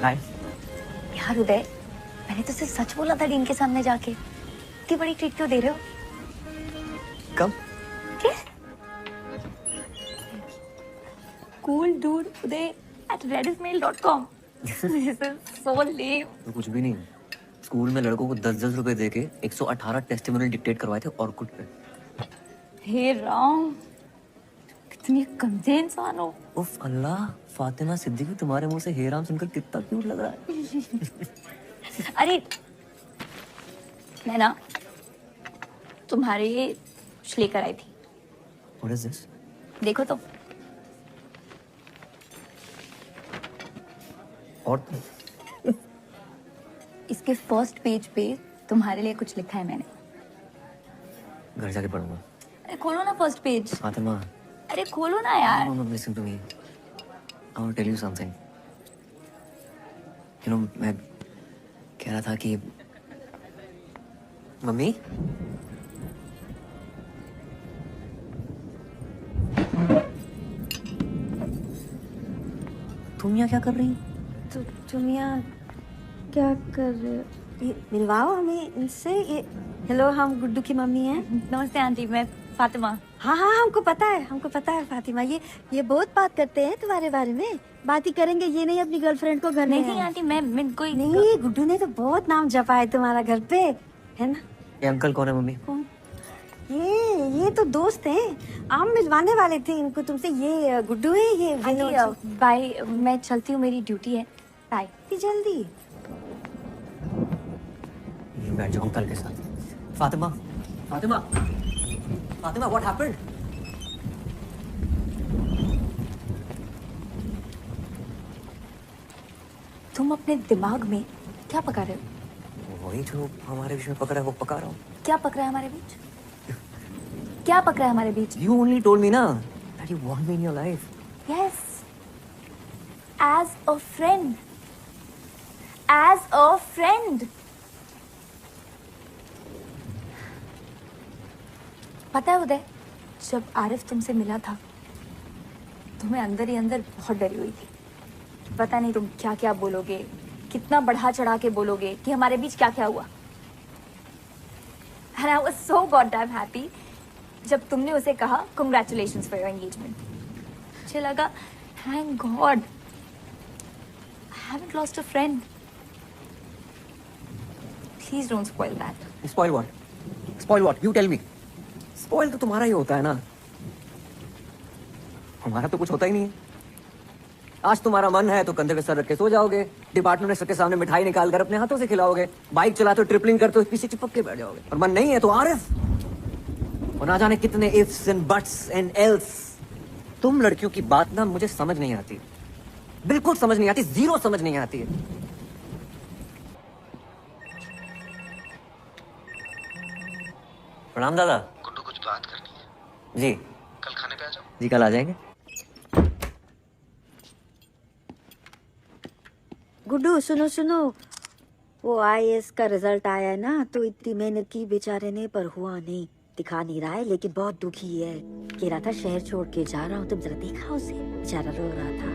हाय यार उदय, मैंने तो सिर्फ सच बोला था डीन के सामने जाके। इतनी बड़ी ट्रीट क्यों दे रहे हो? कब? Cool dude Uday at redditmail.com. This is so lame. तो कुछ भी नहीं, स्कूल में लड़कों को 10-10 रुपए देके 118 टेस्टिमोनियल डिक्टेट करवाए थे ऑर्कुट पे। हे राम, कितनी गंदे इंसान हो। उफ अल्लाह, फातिमा सिद्दीकी तुम्हारे मुंह से हे राम सुनकर कितना क्यूट लग रहा है। अरे मैं ना तुम्हारे लिए कुछ लेकर आई थी। What is this? देखो तो। और इसके फर्स्ट पेज पे तुम्हारे लिए कुछ लिखा है मैंने। घर जाके पढ़ूंगा। अरे खोलो ना फर्स्ट पेज। फातिमा, अरे खोलो ना यार। no, listen to me. I want to tell you something. You know, मैं कह रहा था कि मम्मी, तुम यहाँ क्या कर रही? तुम यहाँ क्या कर रहे हो? ये मिलवाओ हमें इनसे। ये हेलो, हम गुड्डू की मम्मी हैं। नमस्ते आंटी, मैं फातिमा। हाँ हाँ, हमको पता है फातिमा। ये बहुत बात करते हैं तुम्हारे बारे में। बात ही करेंगे, ये नहीं अपनी गर्लफ्रेंड को घर में। नहीं आंटी, मैं कोई नहीं, गुड्डू ने तो बहुत नाम जपा है तुम्हारा घर पे, है ना? ये अंकल कौन है मम्मी? कौन? ये तो दोस्त हैं। आम मिलवाने वाले थे इनको तुमसे। ये गुड्डू है, ये आंटी बाय, मैं चलती हूँ, मेरी ड्यूटी है। बाय। जल्दी बैठ जाओ अंकल के साथ। Fatima, Fatima, Fatima, what happened? तुम अपने दिमाग में क्या पका रहे हो? वही जो हमारे बीच में पक रहा है वो पका रहा हूँ। क्या पक रहा है हमारे बीच? क्या पक रहा है हमारे बीच? You only told me ना that you want me in your life. Yes, as a friend. As a friend. पता है उदय, जब आरिफ तुमसे मिला था तो मैं अंदर ही अंदर बहुत डरी हुई थी। पता नहीं तुम क्या क्या बोलोगे, कितना बढ़ा चढ़ा के बोलोगे कि हमारे बीच क्या क्या हुआ। And I was so goddamn happy जब तुमने उसे कहा congratulations for your engagement. मुझे लगा thank God I haven't lost a friend. Please don't spoil that. Spoil what? Spoil what? You tell me. Spoil तो तुम्हारा ही होता है ना, हमारा तो कुछ होता ही नहीं है। आज तुम्हारा मन है तो कंधे पे सर रख के सो जाओगे, डिपार्टमेंट सबके सामने मिठाई निकाल कर अपने हाथों से खिलाओगे, बाइक चलाते हो ट्रिपलिंग करते हो पीछे चिपक के बैठ जाओगे। और मन नहीं है तो आरिफ, और ना जाने कितने ifs and buts and else. तुम लड़कियों की बात ना मुझे समझ नहीं आती, बिल्कुल समझ नहीं आती, जीरो समझ नहीं आती है। प्रणाम दादा। गुड्डू, कुछ बात करनी है। जी कल खाने पे आ जाओ। जी कल आ जाएंगे। गुड्डू सुनो, वो IAS का रिजल्ट आया है ना, तो इतनी मेहनत की बेचारे ने, पर हुआ नहीं। दिखा नहीं रहा है लेकिन बहुत दुखी है। कह रहा था शहर छोड़ के जा रहा हूँ, तुम जरा देखा उसे, बेचारा रो रहा था।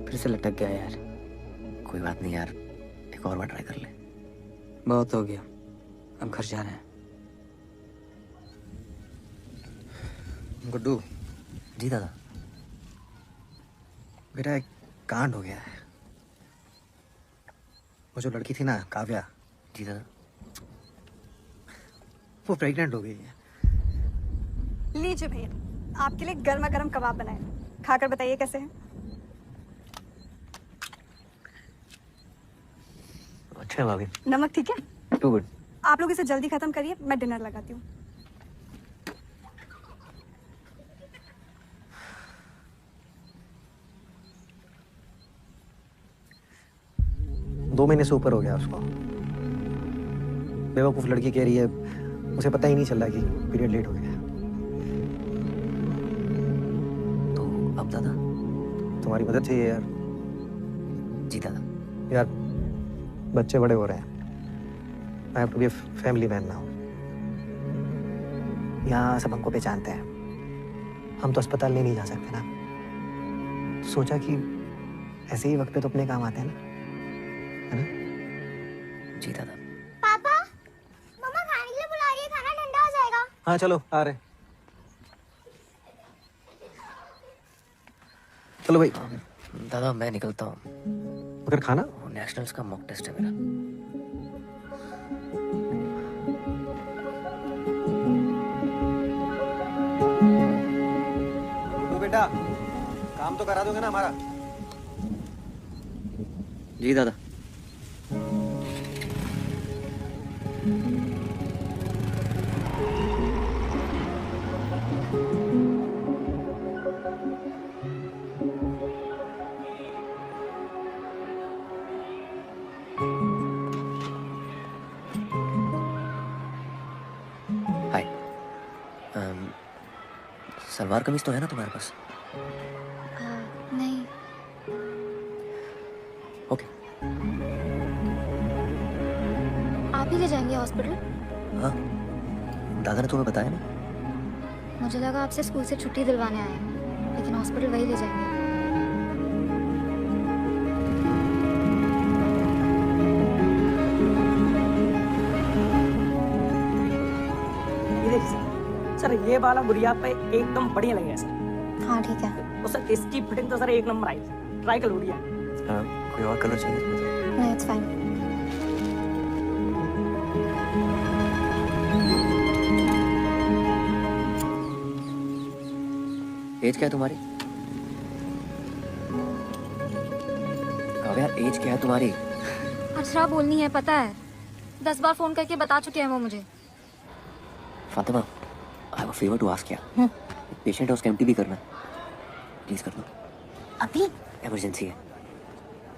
फिर से लटक गया यार। कोई बात नहीं यार, एक और बार ट्राई कर ले। बहुत हो गया, अब घर जाना है। गुड्डू, जी दादा। बेटा एक कांड हो गया है। वो जो लड़की थी ना काव्या, जी दादा। वो प्रेग्नेंट हो गई है। लीजिए भैया, आपके लिए गर्मा गर्म कबाब बनाए, खाकर बताइए कैसे हैं। अच्छा है भाभी। नमक ठीक है? Too good. आप लोग इसे जल्दी खत्म करिए, मैं डिनर लगाती हूँ। दो महीने से ऊपर हो गया उसको। बेवकूफ लड़की कह रही है उसे पता ही नहीं चल रहा कि पीरियड लेट हो गया। तो अब दादा तुम्हारी मदद चाहिए यार। जी दादा। यार बच्चे बड़े हो रहे हैं। I have to be a family man now. यहाँ सब हमको पहचानते हैं, हम तो अस्पताल ले नहीं जा सकते ना। तो सोचा कि ऐसे ही वक्त पे तो अपने काम आते हैं ना, है ना? जी दादा। पापा, मम्मा खाने के लिए बुला रही है, खाना ठंडा हो जाएगा। हाँ चलो आ रहे। चलो भाई। दादा मैं निकलता हूँ। मगर खाना? नेशनल्स का मॉक टेस्ट है मेरा। तो बेटा काम तो करा दोगे ना हमारा? जी दादा। हाय। सलवार कमीज तो है ना तुम्हारे पास? नहीं। ओके। आप ही ले जाएंगे हॉस्पिटल? हाँ, दादा ने तुम्हें बताया ना। मुझे लगा आपसे स्कूल से छुट्टी दिलवाने आए हैं, लेकिन हॉस्पिटल वही ले जाएंगे। ये देखिए सर, ये वाला गुड़िया पे एकदम बढ़िया लगेगा सर। हाँ ठीक है। तो सर इसकी फिटिंग तो सर एक नंबर आई, ट्राई कर गुड़िया। कोई और कलर चाहिए तो बताओ। नहीं, इट्स फाइन। एज क्या है तुम्हारी? काव्या एज क्या है तुम्हारी? अक्षरा बोलनी है, पता है। 10 बार फोन करके बता चुके हैं वो मुझे। Fatima, I have a favour to ask ya. Patient है, उसका एमटी भी करना है। प्लीज कर दो। अभी? इमरजेंसी है।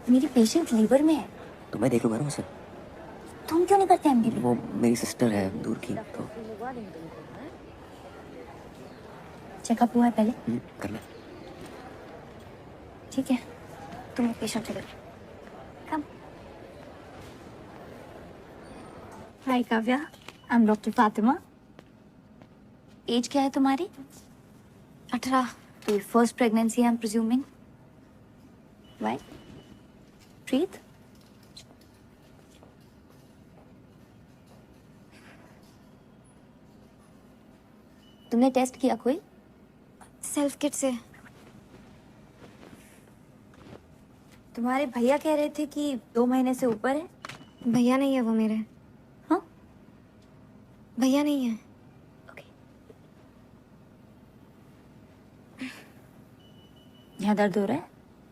मेरी पेशेंट लीवर में है। तो मैं देख लूंगा ना उसे। तुम क्यों नहीं करते एमडी? वो मेरी सिस्टर है दूर की, तो चेकअप हुआ है पहले? करना। ठीक है, तुम पेशेंट ले। Come. Hi Kavya, I am doctor Fatima. Age क्या है तुम्हारी? 18। तो first pregnancy I am presuming. Why? Preet? तुमने टेस्ट किया कोई? सेल्फ किट से। तुम्हारे भैया कह रहे थे कि 2 महीने से ऊपर है। भैया नहीं है वो मेरे। हाँ? भैया नहीं है। यहाँ दर्द हो रहा है?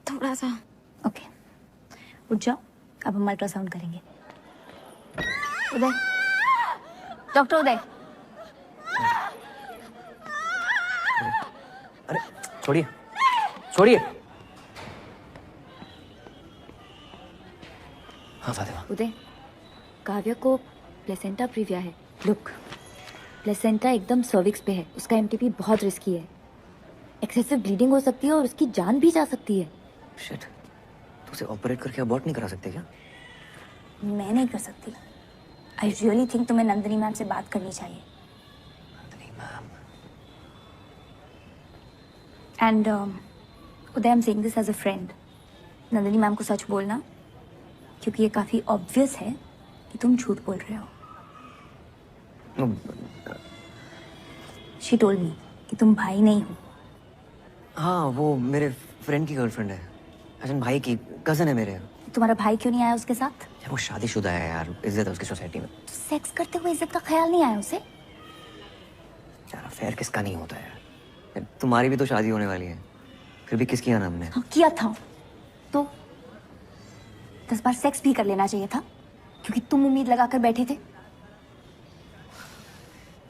थोड़ा सा। ओके, उठ जाओ, अब हम अल्ट्रासाउंड करेंगे। उदय, डॉक्टर उदय। अरे छोड़िए, छोड़िए। हाँ फातिमा। उदय, काव्या को प्लेसेंटा प्रीविया है। लुक, प्लेसेंटा एकदम सर्विक्स पे है, उसका एमटीपी बहुत रिस्की है। एक्सेसिव ब्लीडिंग हो सकती है और उसकी जान भी जा सकती है। शिट, तो उसे ऑपरेट करके अबॉर्ट नहीं करा सकते क्या? मैं नहीं कर सकती। आई रियली थिंक तुम्हें नंदिनी मैम से बात करनी चाहिए। Nandini ma'am. And Uday, I am saying this as a friend. Nandini ma'am को सच बोलना, क्योंकि ये काफी ऑब्वियस है कि तुम झूठ बोल रहे हो। शी टोल्ड मी कि तुम भाई नहीं हो, हाँ, वो मेरे फ्रेंड की गर्लफ्रेंड है, अजन भाई की कजन है मेरे। तुम्हारा भाई क्यों नहीं आया उसके साथ? यार वो शादीशुदा है यार, इज्जत है उसकी सोसाइटी में। सेक्स करते हुए इज्जत का ख्याल नहीं आया उसे? यार अफेयर किसका नहीं होता है यार, तुम्हारी भी तो शादी होने वाली है, फिर भी किस किया ना हमने? हाँ, किया था तो 10 बार सेक्स भी कर लेना चाहिए था, क्योंकि तुम उम्मीद लगाकर बैठे थे।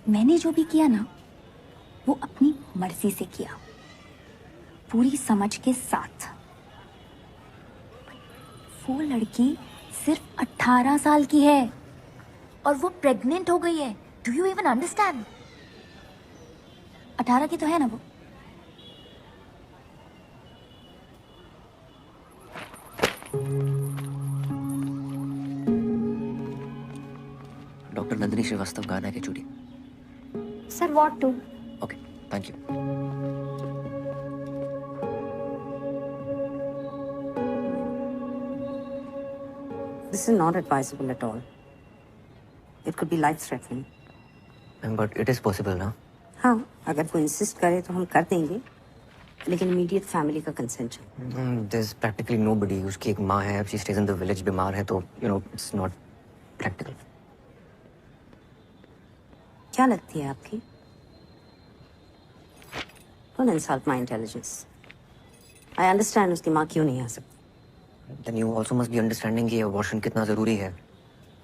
मैंने जो भी किया ना वो अपनी मर्जी से किया, पूरी समझ के साथ। वो लड़की सिर्फ 18 साल की है और वो प्रेग्नेंट हो गई है। Do you even understand? 18 की तो है ना वो। डॉक्टर नंदिनी श्रीवास्तव गाना के चूड़ी। Sir what to? Okay, thank you. This is not advisable at all. It could be life-threatening. But it is possible ना? हाँ, अगर वो इंसिस्ट करे तो हम कर देंगे, लेकिन इमीडिएट फैमिली का कंसेंट चाहिए। There's practically nobody. उसकी एक माँ है, she stays in the village, बीमार है तो it's not practical. क्या लगती है आपकी? Don't insult my intelligence. I understand उसकी माँ क्यों नहीं आ सकती। Then you also must be understanding कि abortion कितना जरूरी है,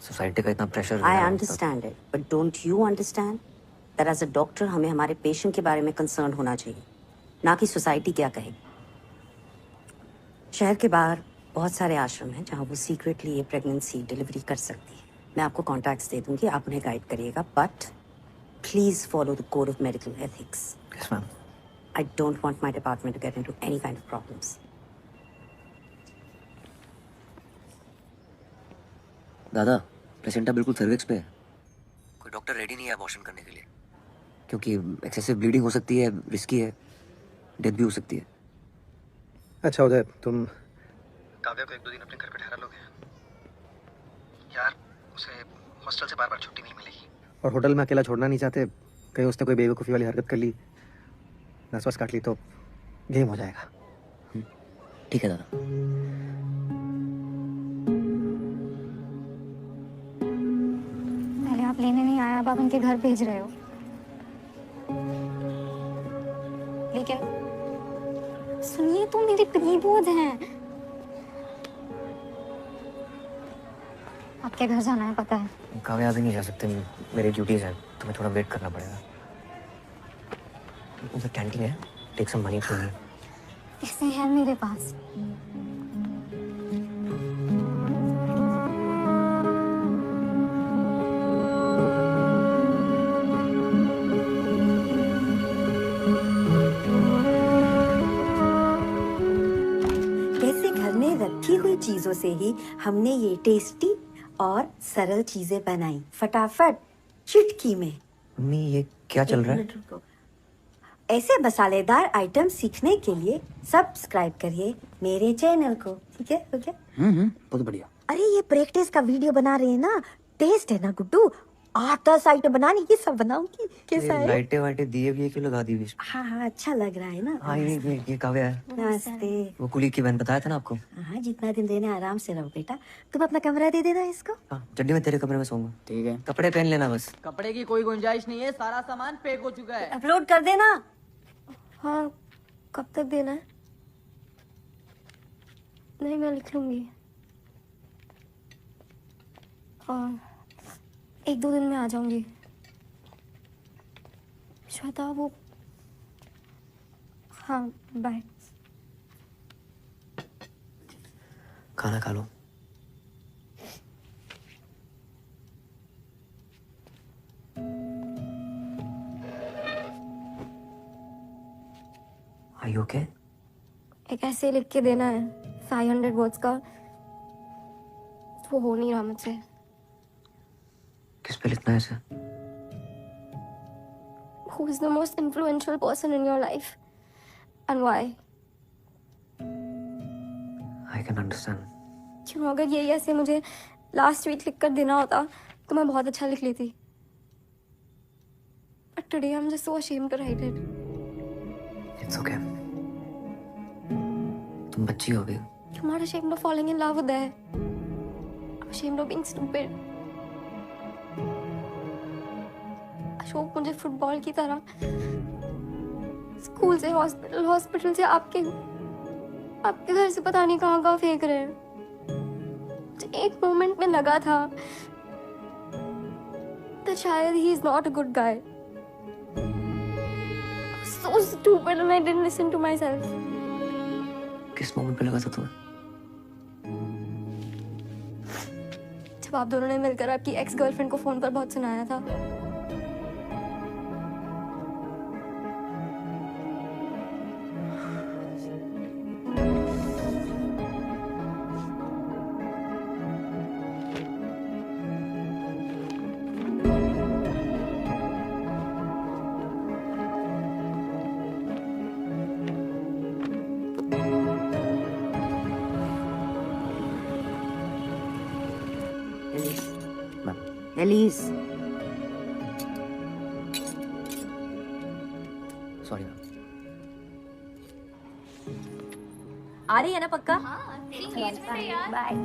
सोसाइटी का इतना pressure. I understand it, but don't you understand that as a doctor हमें हमारे पेशेंट के बारे में कंसर्न होना चाहिए, ना कि सोसाइटी क्या कहेगी। शहर के बाहर बहुत सारे आश्रम हैं जहाँ वो सीक्रेटली ये प्रेगनेंसी डिलीवरी कर सकती है। मैं आपको कॉन्टैक्ट्स दे दूंगी, आप उन्हें गाइड करिएगा, but please follow the code of medical ethics. Yes, ma'am. I don't want my department to get into any kind of problems. दादा, प्लेसेंटा बिल्कुल सर्विक्स पे है, कोई डॉक्टर रेडी नहीं है अबॉर्शन करने के लिए, क्योंकि एक्सेसिव ब्लीडिंग हो सकती है, रिस्की है, डेथ भी हो सकती है। अच्छा उदय, तुम काव्या को 1-2 दिन अपने घर पे ठहरा लोगे? यार उसे हॉस्टल से बार-बार छुट्टी नहीं मिलेगी, और होटल में अकेला छोड़ना नहीं चाहते, कहीं उसने कोई बेवकूफ़ी वाली हरकत कर ली, नस वस काट ली तो गेम हो जाएगा। ठीक है दादा। पहले आप लेने नहीं आया, अब आप उनके घर भेज रहे हो। लेकिन सुनिए, तो मेरी प्रीबोध हैं। आपके घर जाना है पता है। काव्या अभी नहीं जा सकते, मेरी ड्यूटीज हैं, तुम्हें थोड़ा वेट करना पड़ेगा। उधर कैंटीन है, take some money from me. पैसे हैं मेरे पास। कैसे घर में रखी हुई चीजों से ही हमने ये टेस्टी और सरल चीजें बनाई, फटाफट चुटकी में। मम्मी ये क्या चल रहा है? ऐसे मसालेदार आइटम सीखने के लिए सब्सक्राइब करिए मेरे चैनल को, ठीक है? ओके, बहुत बढ़िया। अरे ये प्रैक्टिस का वीडियो बना रहे हैं ना, टेस्ट है ना गुड्डू, 8-10 आइटम बनानी, ये सब बनाऊंगी। कैसा है? लाइटें वाइटें दिए भी क्यों लगा दी बीच? हाँ हाँ, अच्छा लग रहा है ना। हाँ ये काव्या है। नमस्ते। वो कुली की बहन बताया था ना आपको। हाँ, जितना दिन देने आराम से रहो बेटा। तुम अपना कमरा दे देना इसको। हाँ, चड्डी में तेरे कमरे में सोऊंगा। ठीक है। कपड़े पहन लेना बस। कपड़े की कोई गुंजाइश नहीं है, सारा सामान पैक हो चुका है। अपलोड कर देना। हाँ, कब तक देना है? नहीं, मैं लिख लूंगी। 1-2 दिन में आ जाऊंगी। श्वेता वो, हाँ बाय। खाना खा लो। Are you okay? एक ऐसे लिख के देना है 500 वर्ड्स का, वो हो नहीं रहा मुझसे। किस पे लिखना है इसे? Who is the most influential person in your life and why? I can understand. क्यों, अगर यही ऐसे मुझे लास्ट वीक लिख कर देना होता तो मैं बहुत अच्छा लिख लेती। But today I'm just so ashamed to write it. It's okay. तुम बच्ची हो गई। I'm not ashamed of falling in love with her. I'm ashamed of being stupid. Ashok, मुझे फुटबॉल की तरह स्कूल से हॉस्पिटल, हॉस्पिटल से आपके घर से पता नहीं कहाँ फेंक रहे हैं। एक मोमेंट में लगा था that शायद he is not a good guy. I was so stupid and I didn't listen to myself. किस मोमेंट पे लगा था तुम्हें? जब आप दोनों ने मिलकर आपकी एक्स गर्लफ्रेंड को फोन पर बहुत सुनाया था। Alice, sorry ma'am. आ रही है ना पक्का? बाय।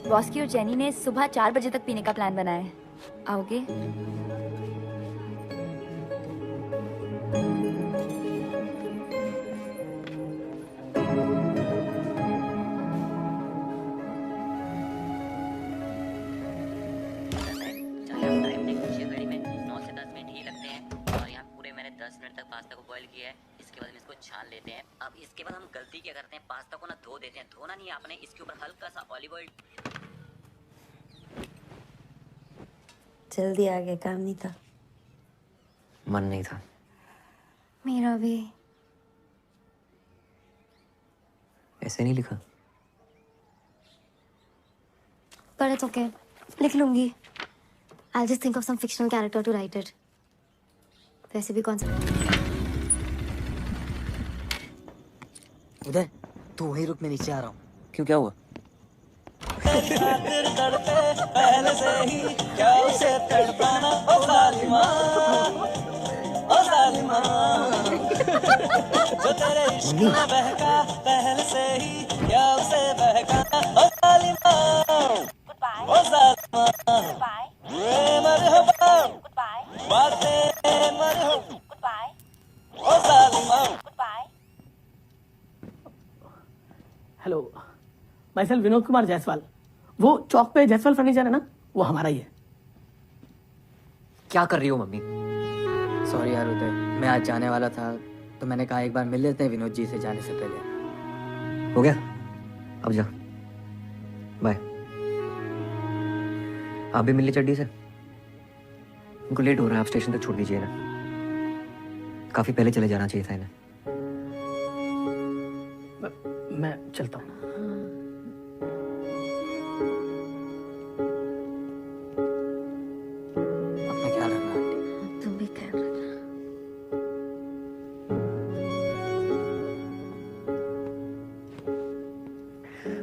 बॉस की और जेनी ने सुबह 4 बजे तक पीने का प्लान बनाया है। आओगे? छान लेते हैं। अब इसके बाद हम गलती क्या करते हैं, पास्ता को ना धो देते हैं। धोना नहीं आपने, इसके ऊपर हल्का सा ऑलिव ऑयल। जल्दी आ गया, काम नहीं था। मन नहीं था। मेरा भी। ऐसे नहीं लिखा। But it's okay. लिख लूंगी। I'll just think of some fictional character to write it. वैसे भी कौन सा? उदय, तू वहीं रुक, मैं नीचे आ रहा हूँ। क्यों, क्या हुआ? पहले से ही क्या उसे तड़पाना, ओ जालिमा, ओ जालिमा, जो तेरे इश्क में बहका पहले से ही क्या उसे बहकाना, ओ जालिमा, ओ जालिमा, मरहबा, बातें मरहबा, ओ जालिमा। Hello, myself Vinod Kumar Jaiswal. वो चौक पे जायसवाल फर्नीचर है ना, वो हमारा ही है। क्या कर रही हो मम्मी? सॉरी यार उदय, मैं आज जाने वाला था तो मैंने कहा एक बार मिल लेते हैं विनोद जी से जाने से पहले। हो गया, अब जा, बाय। आप भी मिल ली चड्डी से? उनको लेट हो रहा है, आप स्टेशन तक छोड़ दीजिए ना। काफी पहले चले जाना चाहिए था इन्हें। मैं चलता हूँ। अपना ख्याल रखना आंटी। तुम भी ख्याल रखना।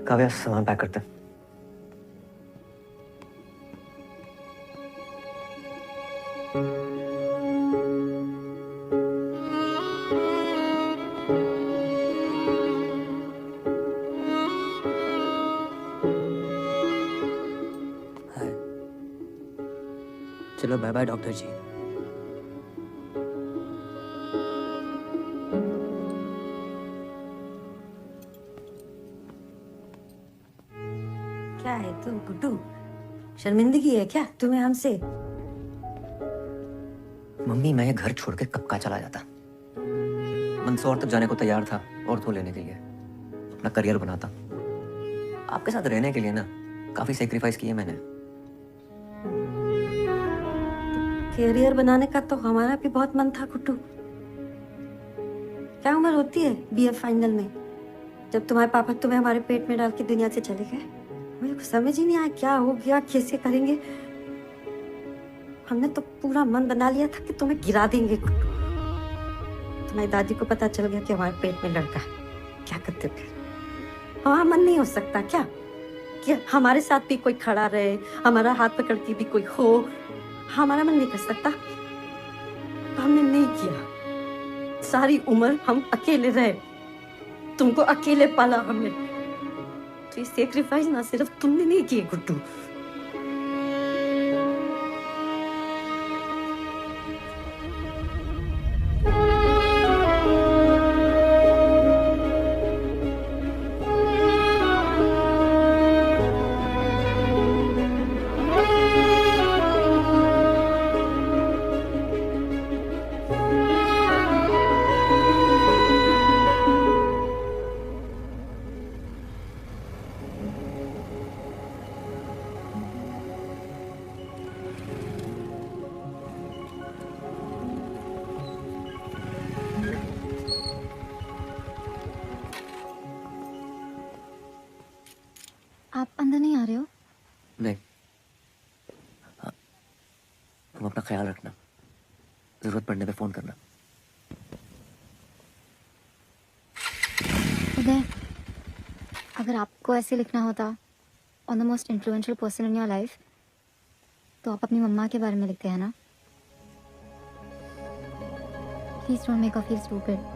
काव्या, सामान पैक करते हैं। चलो बाय बाय डॉक्टर जी। क्या है तू गुड्डू, शर्मिंदगी है क्या तुम्हें हमसे? मम्मी, मैं ये घर छोड़ के कब का चला जाता। मंदसौर तक जाने को तैयार था ऑर्थो लेने के लिए, अपना करियर बनाता। आपके साथ रहने के लिए ना काफी सेक्रीफाइस किए मैंने। करियर बनाने का तो हमारा भी बहुत मन था गुड्डू। क्या उम्र होती है बीए फाइनल में, जब तुम्हारे पापा तुम्हें हमारे पेट में डाल के दुनिया से चले गए? मुझे कुछ समझ ही नहीं आया क्या हो गया, कैसे करेंगे। हमने तो पूरा मन बना लिया था कि तुम्हें गिरा देंगे गुड्डू। तुम्हारी दादी को पता चल गया कि हमारे पेट में लड़का है, क्या करते फिर? हमारा मन नहीं हो सकता क्या कि हमारे साथ भी कोई खड़ा रहे, हमारा हाथ पकड़ के भी कोई हो? हमारा मन नहीं कर सकता? तो हमने नहीं किया। सारी उम्र हम अकेले रहे, तुमको अकेले पाला हमने। तो ये सेक्रीफाइस ना सिर्फ तुमने नहीं किए गुड्डू, आप अंदर नहीं आ रहे हो? नहीं। हाँ, तुम अपना ख्याल रखना, जरूरत पड़ने पे फोन करना। उदय, अगर आपको ऐसे लिखना होता on the most influential person in your life, तो आप अपनी मम्मा के बारे में लिखते हैं ना? Please don't make her feel stupid.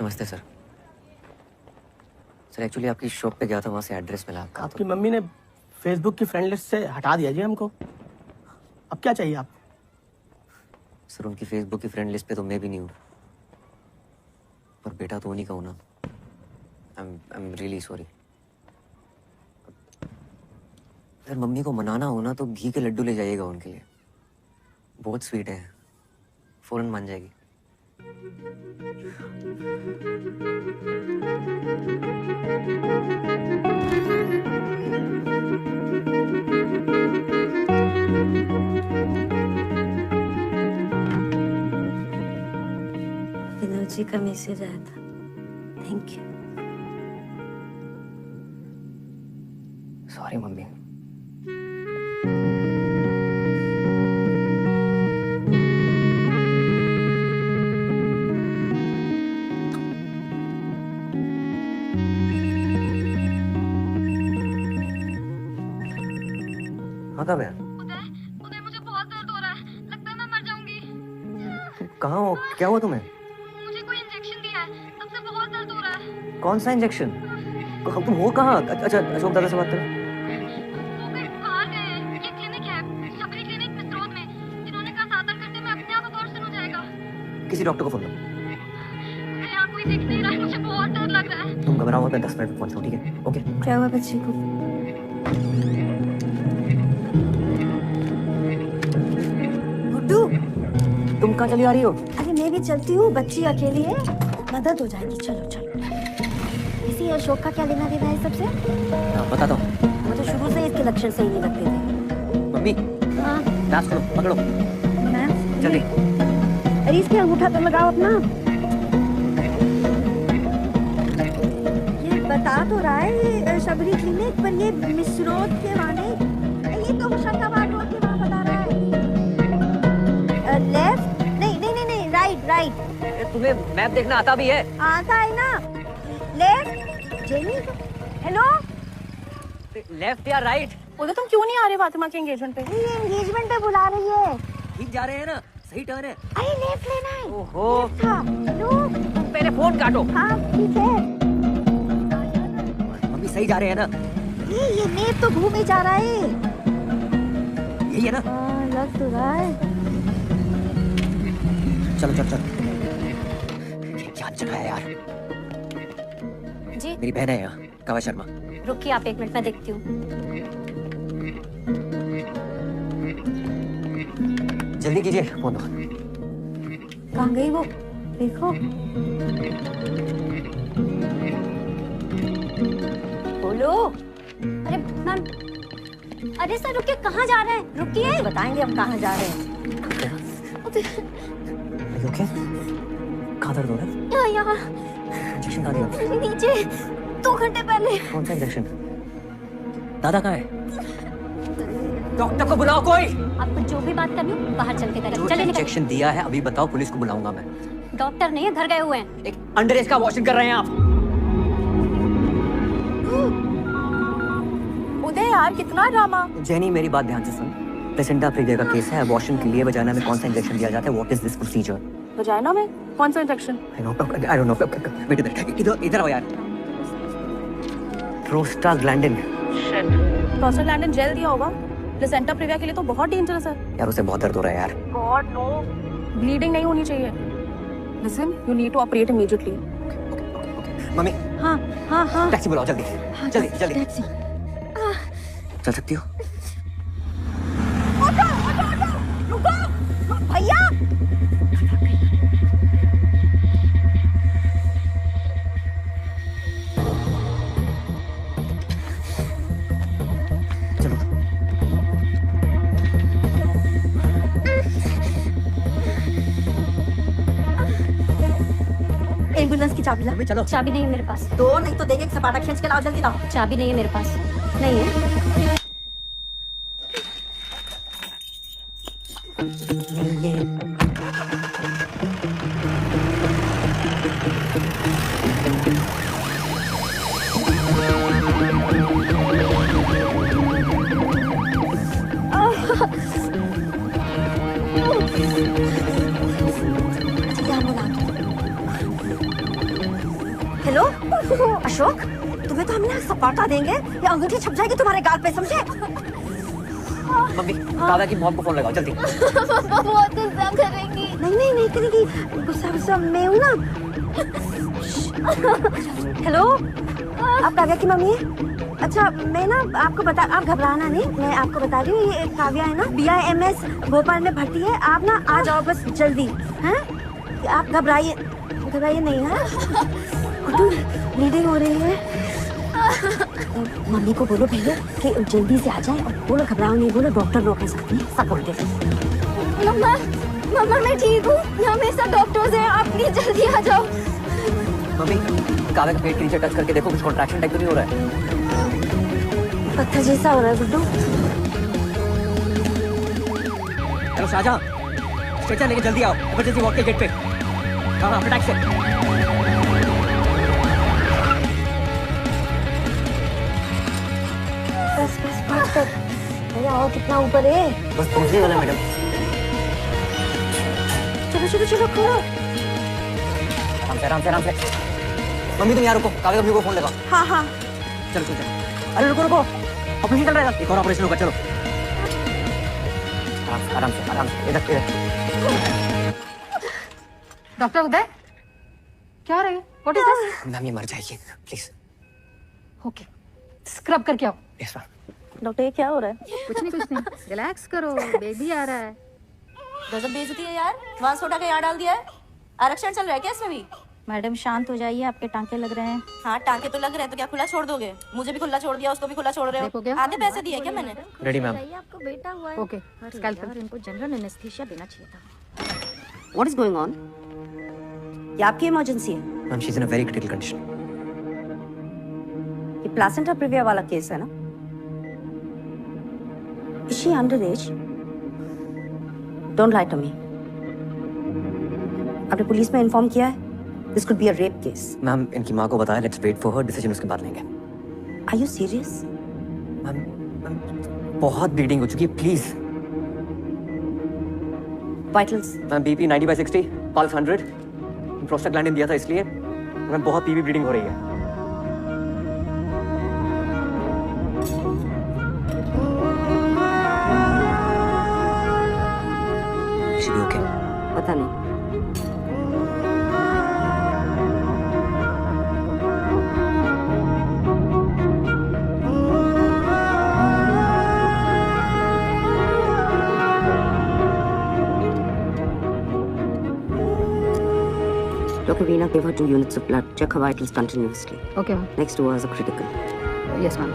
नमस्ते सर। सर एक्चुअली आपकी शॉप पे गया था, वहाँ से एड्रेस मिला आपका। आपकी मम्मी ने फेसबुक की फ्रेंड लिस्ट से हटा दिया जी हमको। अब क्या चाहिए आप? सर उनकी फेसबुक की फ्रेंड लिस्ट पे तो मैं भी नहीं हूँ, पर बेटा तो उन्हीं का हूँ ना। I am really sorry. Sir mummy को मनाना हो ना तो घी के लड्डू ले जाइएगा उनके लिए, बहुत स्वीट है, फौरन मान जाएगी। एनर्जी का मैसेज आया था, थैंक यू। Sorry mummy. हाँ कब है? उदय मुझे बहुत दर्द हो रहा है, लगता है मैं मर जाऊंगी। कहाँ हो? क्या हुआ तुम्हें? मुझे कोई इंजेक्शन दिया है, तब से बहुत दर्द हो रहा है। कौन सा इंजेक्शन? तुम हो कहाँ? अच्छा अशोक दादा से बात करो। वो कहीं बाहर गए हैं, ये क्लिनिक है, शबरी क्लिनिक मिस्त्रोद में। जिन्होंने कहा 7 घंटे में अपने आप अबॉर्शन हो जाएगा। किसी डॉक्टर को फोन करो। मुझे यहाँ कोई दिख नहीं रहा है, मुझे बहुत डर लग रहा है। तुम घबराओ मत, मैं 10 मिनट में पहुंचता हूँ, ठीक है? ओके। क्या हुआ बच्चे को? गुड्डू, तुम कहाँ चली आ रही हो? अरे मैं भी चलती हूँ, बच्ची अकेली है, मदद हो जाएगी। चलो चलो। इसी अशोक का क्या लेना देना है सबसे? हाँ बताता हूँ। मुझे शुरू से इसके लक्षण सही नहीं लगते थे। मम्मी हाँ नाच करो, पकड़ो मैम जल्दी। अरे इसके अंगूठा तो लगाओ अपना। ये बता तो रहा है ये शबरी क्लिनिक, पर ये मिसरोद के वाले, ये तो होशंगाबाद रोड के वहाँ बता रहा है। लेफ्ट नहीं राइट राइट। तुम्हें मैप देखना आता भी है? आता है ना। लेफ्ट जेनी, हेलो लेफ्ट या राइट? उधर तुम क्यों नहीं आ रहे फातिमा के एंगेजमेंट पे? ये एंगेजमेंट पे बुला रही है। ठीक जा रहे हैं ना? सही टर्न है। अरे लेफ्ट लेना है। ओहो हेलो तुम पहले फोन काटो। हाँ ठीक है। मम्मी सही जा रहे हैं ना? ये नेप तो घूमे जा रहा है। यही है ना? लग तो रहा है। चलो चलो चलो। क्या जगह है यार? जी मेरी बहन है यहाँ, काव्या शर्मा। रुकिए आप 1 मिनट में देखती हूँ। जल्दी कीजिए, फोन दो। कहाँ गई वो? देखो। बोलो। अरे मैम, अरे सर रुकिए, कहाँ जा रहे हैं? रुकिए। बताएंगे हम कहाँ जा रहे हैं। ओके, कहाँ दर्द हो रहा है? यहाँ इंजेक्शन कहाँ दिया? नीचे 2 घंटे पहले। कौन सा इंजेक्शन? दादा कहाँ है? डॉक्टर को बुलाओ कोई। आपको जो भी बात करनी हो बाहर चल के करें। चलिए निकल। इंजेक्शन दिया है, अभी बताओ, पुलिस को बुलाऊंगा मैं। डॉक्टर नहीं है, घर गए हुए हैं। एक अंडर एज का वॉशिंग कर रहे हैं आप। उदय यार, कितना ड्रामा। जेनी, मेरी बात ध्यान से सुन। प्लेसेंटा प्रीविया का केस है। अबॉर्शन के लिए वजाइना में कौन सा इंजेक्शन दिया जाता है? What is this procedure? Vagina में कौन सा injection? I don't know. Wait इधर इधर आओ यार। प्रोस्टाग्लैंडिन। प्रोस्टाग्लैंडिन जेल दिया होगा। प्लेसेंटा प्रीविया के लिए तो बहुत डेंजरस है। यार उसे बहुत दर्द हो रहा है यार। गॉड नो, ब्लीडिंग नहीं होनी चाहिए। Listen, you need to operate immediately. Mummy. हाँ हाँ हाँ। टैक्सी बुलाओ जल्दी। जल्दी जल्दी। टैक्सी। चल सकती हो? रुको भैया। एम्बुलेंस की चाबी ला। चलो। चाबी नहीं है मेरे पास। दो नहीं तो देंगे, सपाटा खींच के लाओ, जल्दी लाओ। चाबी नहीं है मेरे पास। नहीं है। हेलो अशोक, तुम्हें तो हम ना सपाटा देंगे या अंगूठी छप जाएगी तुम्हारे गाल पे, समझे? मम्मी, दादा की मॉम को फोन लगाओ जल्दी। बहुत गुस्सा करेंगी। नहीं नहीं करेगी। गुस्सा मैं हूँ ना। हेलो, आप काव्या की मम्मी है? अच्छा, मैं ना आपको बता, आप घबराना नहीं, मैं आपको बता रही हूँ, ये काव्या है ना, BIMS भोपाल में भर्ती है। आप ना आ जाओ बस जल्दी, हैं? आप घबराइए नहीं है। ब्लीडिंग हो रही है। मम्मी को बोलो भैया कि जल्दी से आ जाए और बोलो घबराओ नहीं, बोलो डॉक्टर लोग के साथ में सब बोल दे। मम्मा मैं ठीक हूँ, यहाँ हमेशा डॉक्टर्स हैं, आप प्लीज जल्दी आ जाओ। मम्मी, काव्या का पेट के नीचे टच करके देखो, कुछ कॉन्ट्रैक्शन टाइप तो नहीं हो रहा है? पत्थर जैसा हो रहा है गुड्डू। हेलो शाहजहां, स्ट्रेचर लेके जल्दी आओ, इमरजेंसी वार्ड के गेट पे। हाँ, फटाक से। बस भैया, और कितना ऊपर है? बस पहुंचने वाला मैडम। चलो खोलो। आराम से। मम्मी तुम यहाँ रुको, काव्या को फोन लगाओ। हाँ। चलो। अरे रुको, ऑपरेशन चल रहा है। एक और ऑपरेशन होगा, चलो। आराम से। इधर। डॉक्टर उदय, क्या हो रहा है? What is this? मैम ये मर जाएगी, प्लीज। ओके, स्क्रब करके आओ। Yes ma'am. डॉक्टर ये क्या हो रहा है? कुछ नहीं, रिलैक्स करो, बेबी आ रहा है। गजब बेइज्जती है यार, मांस उठा के यहाँ डाल दिया है। आरक्षण चल रहा है क्या इसमें भी? मैडम शांत हो जाइए, आपके टांके लग रहे हैं। हाँ, टांके तो लग रहे हैं, तो क्या खुला छोड़ दोगे? मुझे भी खुला छोड़ दिया, उसको भी खुला छोड़ रहे हो। आधे पैसे दिए क्या मैंने? Ready ma'am. आपको बेटा हुआ है। ओके, यार, इनको जनरल एनेस्थीसिया देना चाहिए था। What is going on? ये आपकी इमरजेंसी है? Ma'am she is in a very critical condition. ये प्लेसेंटा प्रीविया वाला केस है ना? Is she underage? Don't lie to me. आपने पुलिस में इन्फॉर्म किया है? This could be a rape case. Ma'am इनकी माँ को बताया, let's wait for her decision, उसके बाद लेंगे। Are you serious? मैम बहुत ब्लीडिंग हो चुकी है, please. Vitals? Ma'am BP 90/60, pulse 100, prostaglandin दिया था इसलिए। मैम बहुत पीवी ब्लीडिंग हो रही है। ओके, पता नहीं। Dr. Veena gave her 2 units of blood. Check her vitals continuously. Okay, ma'am. Next 2 hours are critical. Yes, ma'am.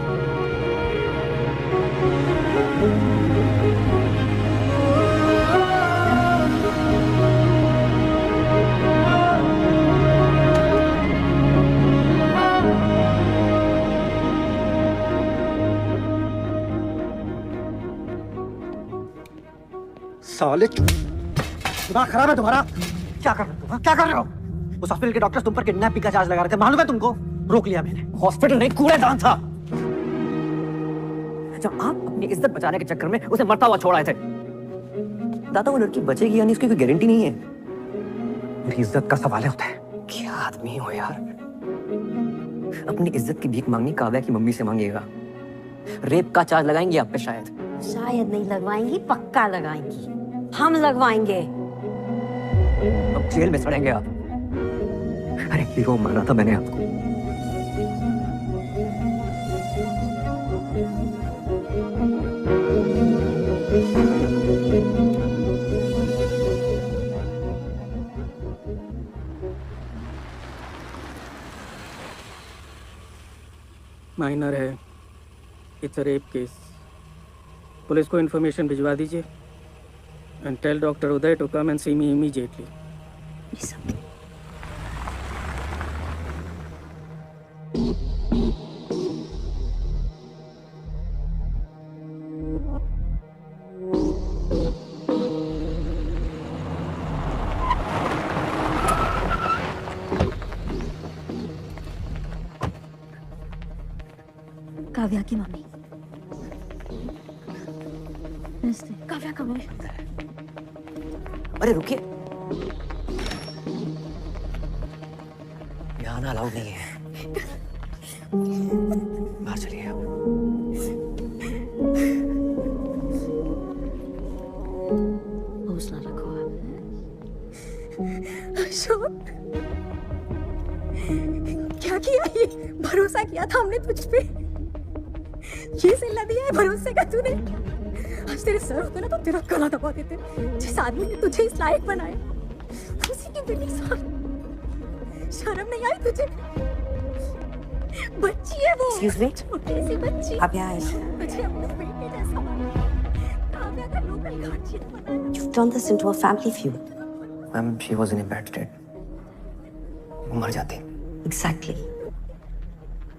साले दिमाग खराब है तुम्हारा? क्या कर रहे हो तुम? क्या कर रहे हो? उस हॉस्पिटल के डॉक्टर्स तुम पर किडनैपिंग का चार्ज लगा रहे थे, मालूम है तुमको? रोक लिया मैंने। हॉस्पिटल नहीं, कूड़ेदान था। जब आप अपनी इज्जत बचाने के चक्कर में उसे मरता हुआ छोड़ आए थे। दादा वो लड़की बचेगी या नहीं इसकी कोई गारंटी नहीं है। मेरी इज्जत का सवाल होता है। क्या आदमी हो यार। अपनी इज्जत की भीख मांगनी काव्या की मम्मी से मांगिएगा। रेप का चार्ज लगाएंगे आप पे शायद। शायद नहीं लगवाएंगी, पक्का लगाएंगी। हम लगवाएंगे। अब जेल में सड़ेंगे आप। अरे हीरो माना था मैंने आपको। माइनर है, it's a rape case. Police को इन्फॉर्मेशन भिजवा दीजिए and tell doctor Uday to come and see me immediately. Kavya की मम्मी। काव्या कब है? अरे रुकिए, यहाँ आना अलाउड नहीं है। बाहर चलिए आप। हौसला रखो आप। अशोक, क्या किया ये? भरोसा किया था हमने तुझ पे। ये सिला दिया है भरोसे का तूने। आज तेरे सर होते ना तो तेरा गला दबा देते। जिस आदमी ने तुझे इस लायक बनाया, उसी की बेटी साथ। शर्म नहीं आई तुझे? बच्ची है वो। Excuse me? छोटी सी बच्ची। आप यहाँ आए। तुझे अपने बेटे जैसा माना। काव्या का लोकल गार्जियन बना। You've turned this into a family feud. Ma'am, she was in a bad state. वो मर जाती। Exactly.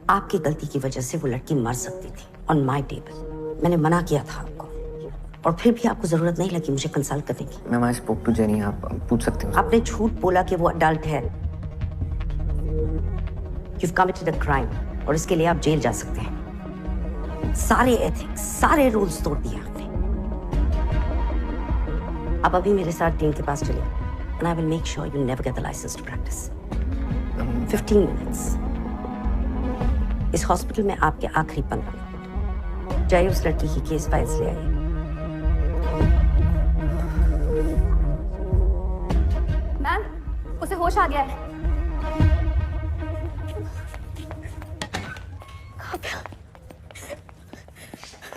आपकी गलती की वजह से वो लड़की मर सकती थी। On my table. मैंने मना किया था आपको, और फिर भी आपको जरूरत नहीं लगी मुझे कंसल्ट करने की। Ma'am, I spoke to Jenny, आप पूछ सकते हो। आपने झूठ बोला कि वो अडल्ट है। You've committed a crime, और इसके लिए आप जेल जा सकते हैं। सारे एथिक्स, सारे रूल्स तोड़ दिए आपने। आप अभी मेरे साथ टीम के पास चलिए, and I will make sure you never get the license to practice. 15 minutes. इस हॉस्पिटल में आपके आखिरी 15 मिनट। जाइए उस लड़की की केस फाइल्स ले आइए। मैम, उसे होश आ गया है।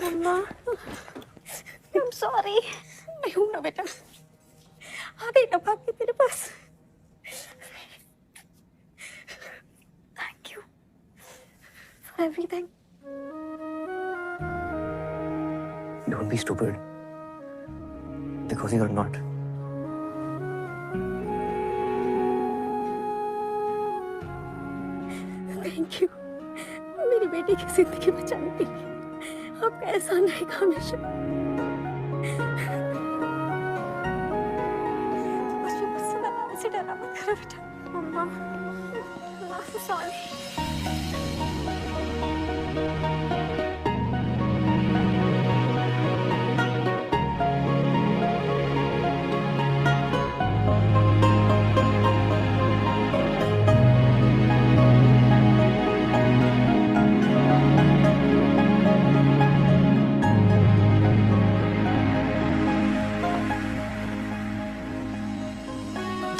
मम्मा, I'm sorry. मैं हूं ना बेटा। आ गई ना भाग के तेरे पास। Thank you for everything. Don't be stupid. Because you're not. Thank you. मेरी बेटी की जिंदगी बचाने के लिए आपका एहसान रहेगा हमेशा। मुझे मुझसे बनाने से डरा मत करो बेटा। Mamma, I'm sorry.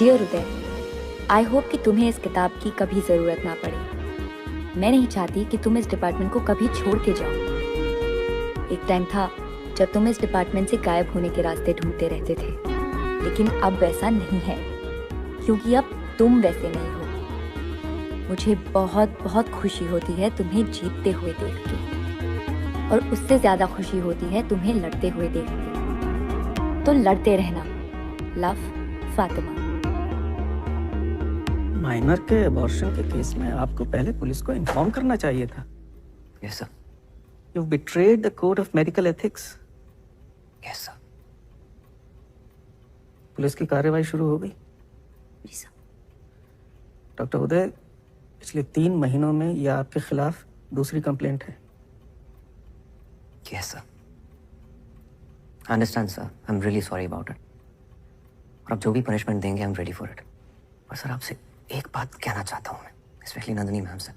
Dear Uday, I hope कि तुम्हें इस किताब की कभी जरूरत ना पड़े। मैं नहीं चाहती कि तुम इस डिपार्टमेंट को कभी छोड़ के जाओ। एक टाइम था जब तुम इस डिपार्टमेंट से गायब होने के रास्ते ढूंढते रहते थे, लेकिन अब वैसा नहीं है। क्योंकि अब तुम वैसे नहीं हो। मुझे बहुत बहुत खुशी होती है तुम्हें जीतते हुए देख के, और उससे ज्यादा खुशी होती है तुम्हें लड़ते हुए देख के। तो लड़ते रहना। लव, फातिमा। माइनर के अबॉर्शन के केस में आपको पहले पुलिस को इन्फॉर्म करना चाहिए था। Yes sir. You betrayed the code of medical ethics. Yes sir. Police की कार्रवाई शुरू हो गई। डॉक्टर उदय, पिछले 3 महीनों में यह आपके खिलाफ दूसरी कंप्लेंट है। Yes sir. Understand sir, I am really sorry about it. और अब जो भी पनिशमेंट देंगे I am ready for it. और सर आपसे एक बात कहना चाहता हूँ मैं, स्पेशली नंदिनी मैम से।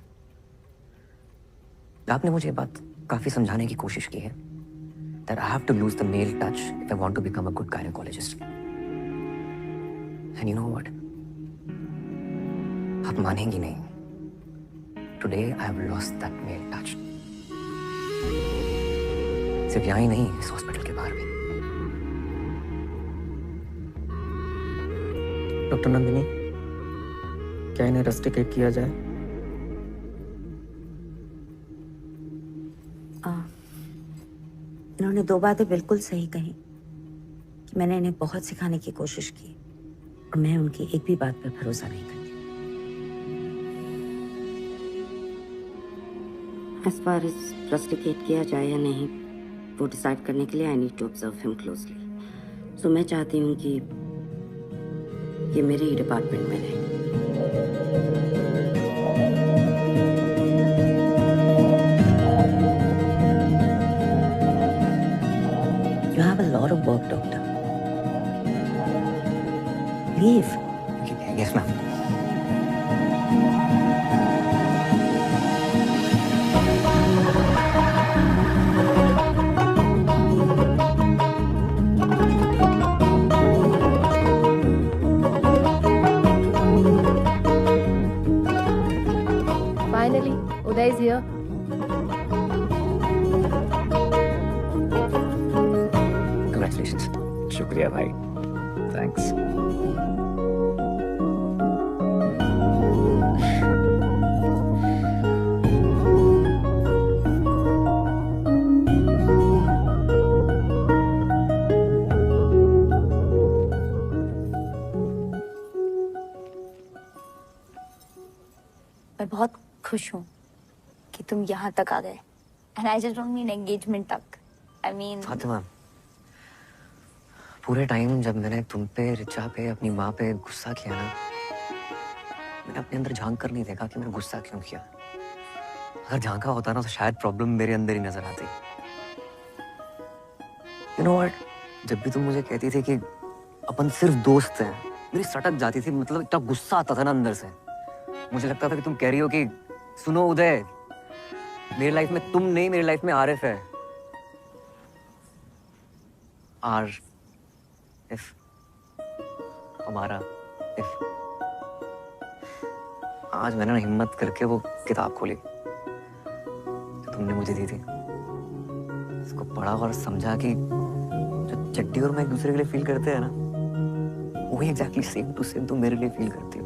आपने मुझे ये बात काफी समझाने की कोशिश की है that I have to lose the male touch if I want to become a good gynecologist. And you know what? आप मानेंगी नहीं। Today I have lost that male touch. सिर्फ यहाँ ही नहीं, इस हॉस्पिटल के बाहर भी। डॉक्टर नंदिनी, क्या इन्हें रस्टिकेट किया जाए? इन्होंने 2 बातें बिल्कुल सही कही कि मैंने इन्हें बहुत सिखाने की कोशिश की और मैं उनकी एक भी बात पर भरोसा नहीं करती। As far as रस्टिकेट किया जाए या नहीं, वो डिसाइड करने के लिए I need to observe him closely. So मैं चाहती हूँ कि ये मेरे ही डिपार्टमेंट में रहे। You have a lot of work, doctor. Leave. Yes, ma'am. Finally, Uday is here. Congratulations. शुक्रिया भाई, थैंक्स। मैं बहुत खुश हूँ कि तुम यहाँ तक आ गए। And I just don't mean engagement तक। I mean फातिमा, पूरे टाइम जब मैंने तुम पे, रिचा पे, अपनी माँ पे गुस्सा किया ना, मैंने अपने अंदर झांक कर नहीं देखा कि मैंने गुस्सा क्यों किया। अगर झांका होता ना तो शायद प्रॉब्लम मेरे अंदर ही नजर आती। You know what? जब भी तुम मुझे कहती थी कि अपन सिर्फ दोस्त हैं, मेरी सटक जाती थी। मतलब इतना गुस्सा आता था ना अंदर से। मुझे लगता था कि तुम कह रही हो कि सुनो उदय, मेरी लाइफ में तुम नहीं, मेरी लाइफ में आरिफ है। आर इफ, हमारा इफ। आज मैंने ना हिम्मत करके वो किताब खोली जो तुमने मुझे दी थी। इसको पढ़ा और समझा कि जो चट्टी और मैं एक दूसरे के लिए फील करते हैं ना, वही एग्जैक्टली सेम टू सेम तुम मेरे लिए फील करती हो।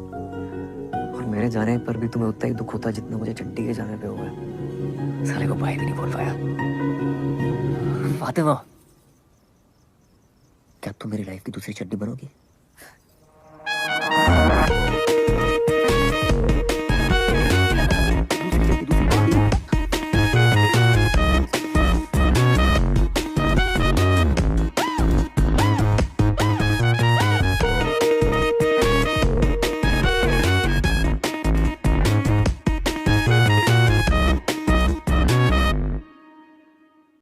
और मेरे जाने पर भी तुम्हें उतना ही दुख होता जितना मुझे चट्टी के जाने पे हुआ है। साले को भाई भी नहीं बोल पाया। फातिमा, क्या तुम मेरी लाइफ की दूसरी चड्डी बनोगी?